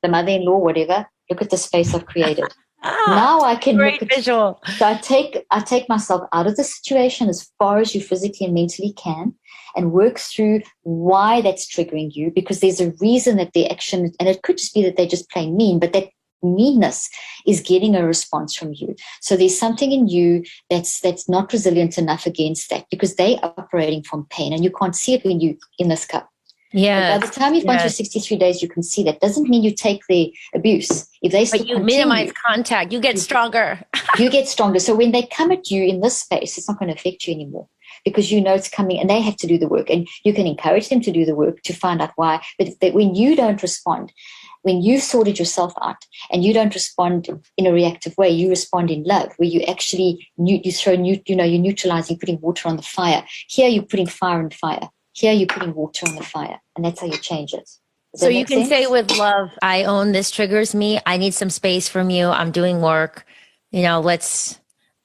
the mother-in-law, whatever. Look at the space I've created. Now I can great visual. So I take myself out of the situation as far as you physically and mentally can, and work through why that's triggering you, because there's a reason that the action, and it could just be that they're just plain mean, but that meanness is getting a response from you. So there's something in you that's not resilient enough against that, because they're operating from pain, and you can't see it when you in this cup. Yeah. By the time you've gone through 63 days, you can see that. Doesn't mean you take the abuse. If they still continue, minimize contact, you get stronger. You get stronger. So when they come at you in this space, it's not going to affect you anymore, because you know it's coming, and they have to do the work. And you can encourage them to do the work to find out why. But when you don't respond, when you've sorted yourself out and you don't respond in a reactive way, you respond in love, where you actually you're neutralizing, you're putting water on the fire. Here you're putting fire on fire. Here you're putting water on the fire, and that's how you change it. So you can say with love, I own this triggers me. I need some space from you. I'm doing work. Let's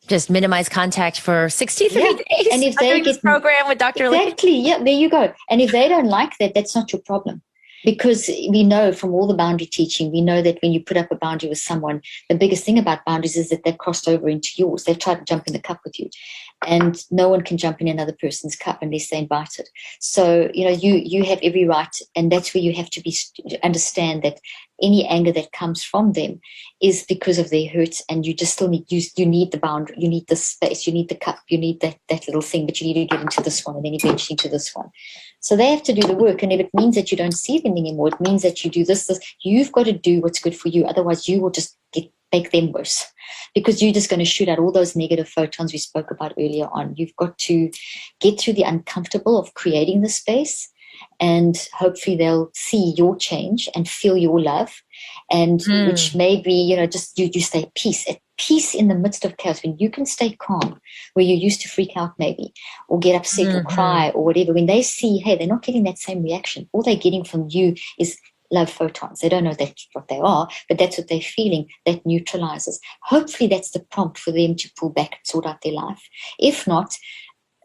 just minimize contact for 63 days. And if they get this program with Dr. Exactly. Yeah, there you go. And if they don't like that, that's not your problem. Because we know from all the boundary teaching, we know that when you put up a boundary with someone, the biggest thing about boundaries is that they've crossed over into yours. They've tried to jump in the cup with you. And no one can jump in another person's cup unless they're invited. So, you have every right. And that's where you have to understand that any anger that comes from them is because of their hurts. And you just still need the boundary. You need the space. You need the cup. You need that little thing. But you need to get into this one and then eventually into this one. So they have to do the work. And if it means that you don't see them anymore, it means that you do this. You've got to do what's good for you. Otherwise, you will just make them worse, because you're just going to shoot out all those negative photons we spoke about earlier on. You've got to get through the uncomfortable of creating the space, and hopefully they'll see your change and feel your love, and which may be, just you stay at peace in the midst of chaos. When you can stay calm, where you used to freak out maybe, or get upset or cry or whatever, when they see, hey, they're not getting that same reaction. All they're getting from you is love photons. They don't know that's what they are, but that's what they're feeling. That neutralizes. Hopefully that's the prompt for them to pull back and sort out their life. If not,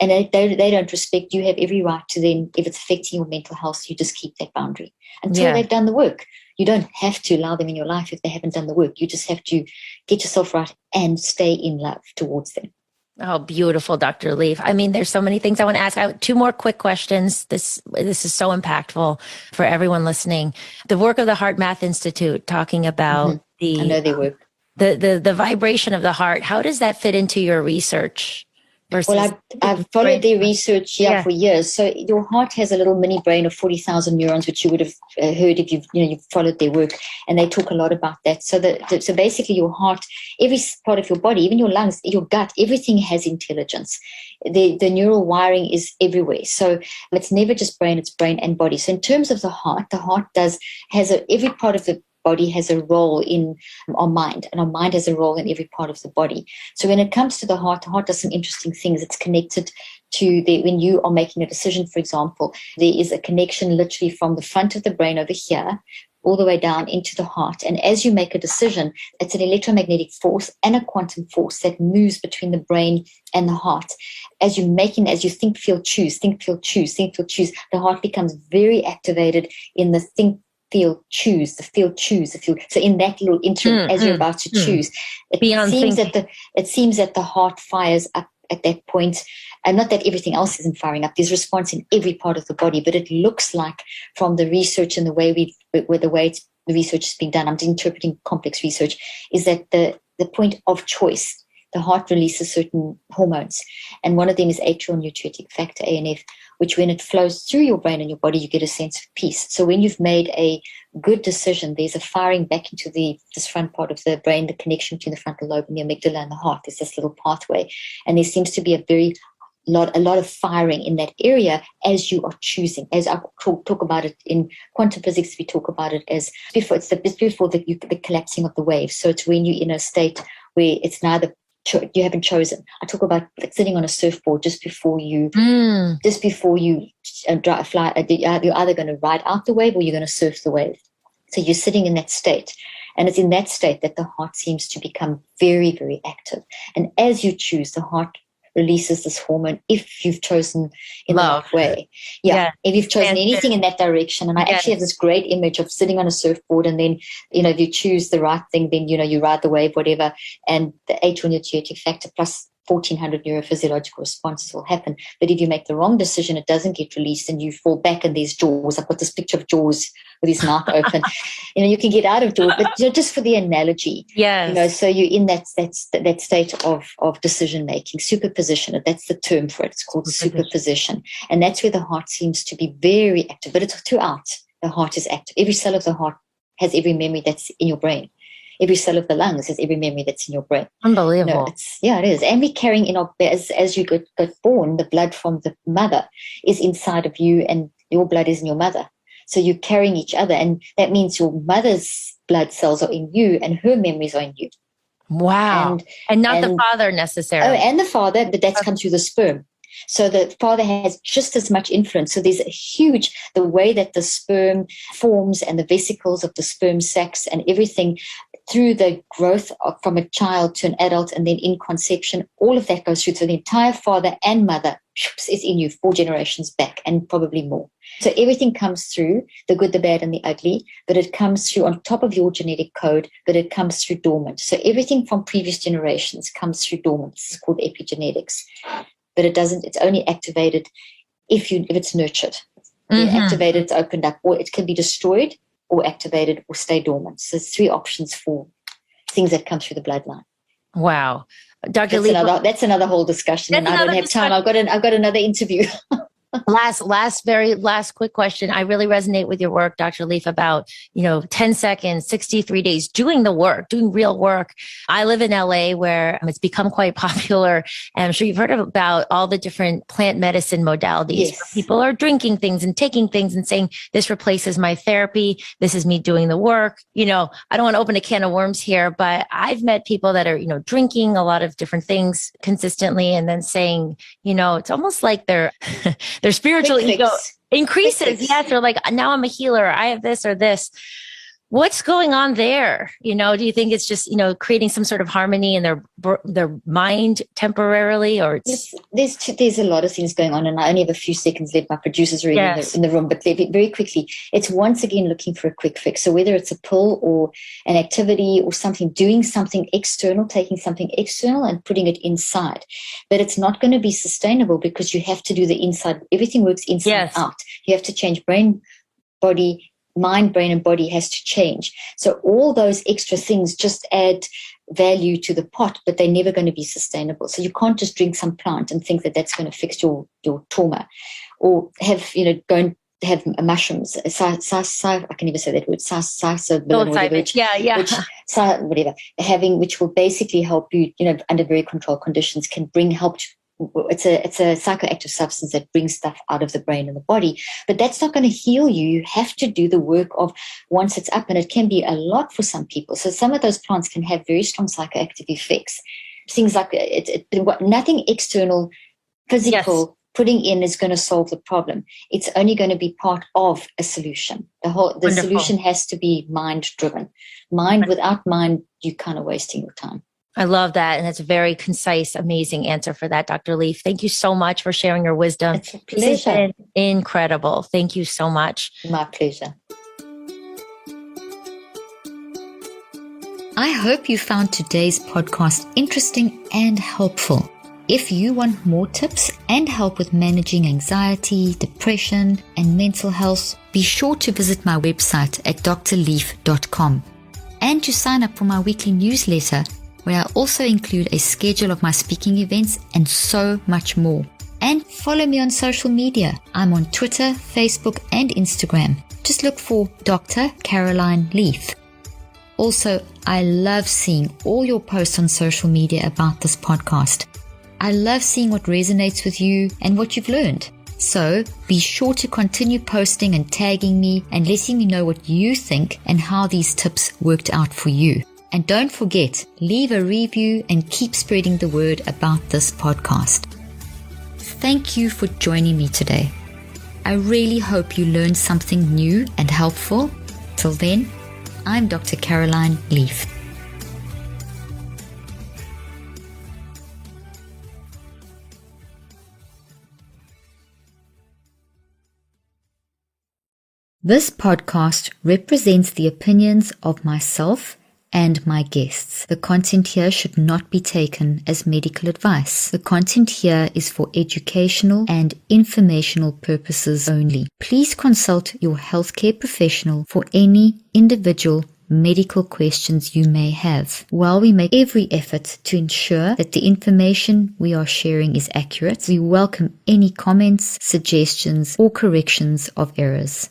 and they don't respect, you have every right to then, if it's affecting your mental health, you just keep that boundary until they've done the work. You don't have to allow them in your life if they haven't done the work. You just have to get yourself right and stay in love towards them. Oh, beautiful, Dr. Leaf. I mean, there's so many things I want to ask. I have two more quick questions. This is so impactful for everyone listening. The work of the Heart Math Institute, talking about I know they work. The vibration of the heart. How does that fit into your research? versus Well, I've followed their research here for years. So your heart has a little mini brain of 40,000 neurons, which you would have heard if you've followed their work, and they talk a lot about that. So so basically, your heart, every part of your body, even your lungs, your gut, everything has intelligence. The neural wiring is everywhere. So it's never just brain; it's brain and body. So in terms of the heart has every part of the body has a role in our mind, and our mind has a role in every part of the body. So when it comes to the heart does some interesting things. It's connected to when you are making a decision, for example, there is a connection literally from the front of the brain over here all the way down into the heart. And as you make a decision, it's an electromagnetic force and a quantum force that moves between the brain and the heart. As you think, feel, choose, the heart becomes very activated in the think, feel, choose. So in that little interim, as you're about to choose, it seems that the heart fires up at that point. And not that everything else isn't firing up. There's response in every part of the body, but it looks like from the research and the way the research is being done, I'm interpreting complex research, is that the point of choice, the heart releases certain hormones. And one of them is atrial natriuretic factor, ANF, which when it flows through your brain and your body, you get a sense of peace. So when you've made a good decision, there's a firing back into this front part of the brain, the connection between the frontal lobe and the amygdala and the heart. There's this little pathway. And there seems to be a lot of firing in that area as you are choosing. As I talk about it in quantum physics, we talk about it as before the collapsing of the waves. So it's when you're in a state where it's neither you haven't chosen. I talk about like sitting on a surfboard just before you fly. You're either going to ride out the wave or you're going to surf the wave. So you're sitting in that state. And it's in that state that the heart seems to become very, very active. And as you choose, the heart releases this hormone if you've chosen in the right way. Yeah. If you've chosen anything in that direction. And I actually have this great image of sitting on a surfboard, and then, if you choose the right thing, then, you ride the wave, whatever, and the atrial natriuretic factor plus 1,400 neurophysiological responses will happen. But if you make the wrong decision, it doesn't get released and you fall back and there's Jaws. I've got this picture of Jaws with his mouth open. You can get out of Jaws, but just for the analogy. Yes. So you're in that state of decision making, superposition. That's the term for it. It's called superposition. And that's where the heart seems to be very active, but it's throughout. The heart is active. Every cell of the heart has every memory that's in your brain. Every cell of the lungs has every memory that's in your brain. Unbelievable. It is. And we're carrying in as you get born, the blood from the mother is inside of you and your blood is in your mother. So you're carrying each other. And that means your mother's blood cells are in you and her memories are in you. Wow. And not the father necessarily. Oh, and the father, but that's come through the sperm. So the father has just as much influence. So there's the way that the sperm forms and the vesicles of the sperm sacs and everything through the growth from a child to an adult and then in conception, all of that goes through. So the entire father and mother is in you 4 generations back and probably more. So everything comes through, the good, the bad, and the ugly, but it comes through on top of your genetic code, but it comes through dormant. So everything from previous generations comes through dormant. It's called epigenetics. But it's only activated if it's nurtured. Mm-hmm. Activated, it's opened up, or it can be destroyed or activated or stay dormant. So there's 3 options for things that come through the bloodline. Wow. Dr. Lee. That's another whole discussion, and I don't have time. I've got another interview. Very last quick question. I really resonate with your work, Dr. Leaf, about, 10 seconds, 63 days, doing the work, doing real work. I live in LA where it's become quite popular. And I'm sure you've heard about all the different plant medicine modalities. Yes. People are drinking things and taking things and saying, this replaces my therapy. This is me doing the work. I don't want to open a can of worms here, but I've met people that are, drinking a lot of different things consistently and then saying, it's almost like their spiritual ego increases. Yes. Or like, now I'm a healer. I have this or this. What's going on there? Do you think it's just, creating some sort of harmony in their mind temporarily, or there's a lot of things going on, and I only have a few seconds left. My producers are in the room, but very quickly, it's once again looking for a quick fix. So whether it's a pill or an activity or something, doing something external, taking something external and putting it inside, but it's not going to be sustainable because you have to do the inside. Everything works inside out. You have to change brain, body. Mind, brain, and body has to change. So all those extra things just add value to the pot, but they're never going to be sustainable. So you can't just drink some plant and think that that's going to fix your trauma, or have, go and have mushrooms. I can never say that word. Which will basically help you, under very controlled conditions, can bring help. It's a psychoactive substance that brings stuff out of the brain and the body, but that's not going to heal you. You have to do the work of once it's up, and it can be a lot for some people. So some of those plants can have very strong psychoactive effects. Things like nothing external, physical putting in is going to solve the problem. It's only going to be part of a solution. The solution has to be mind driven. Without mind, you're kind of wasting your time. I love that. And that's a very concise, amazing answer for that, Dr. Leaf. Thank you so much for sharing your wisdom. It's a pleasure. This has been incredible. Thank you so much. My pleasure. I hope you found today's podcast interesting and helpful. If you want more tips and help with managing anxiety, depression, and mental health, be sure to visit my website at drleaf.com and to sign up for my weekly newsletter, where I also include a schedule of my speaking events and so much more. And follow me on social media. I'm on Twitter, Facebook, and Instagram. Just look for Dr. Caroline Leaf. Also, I love seeing all your posts on social media about this podcast. I love seeing what resonates with you and what you've learned. So be sure to continue posting and tagging me and letting me know what you think and how these tips worked out for you. And don't forget, leave a review and keep spreading the word about this podcast. Thank you for joining me today. I really hope you learned something new and helpful. Till then, I'm Dr. Caroline Leaf. This podcast represents the opinions of myself and my guests. The content here should not be taken as medical advice. The content here is for educational and informational purposes only. Please consult your healthcare professional for any individual medical questions you may have. While we make every effort to ensure that the information we are sharing is accurate, we welcome any comments, suggestions, or corrections of errors.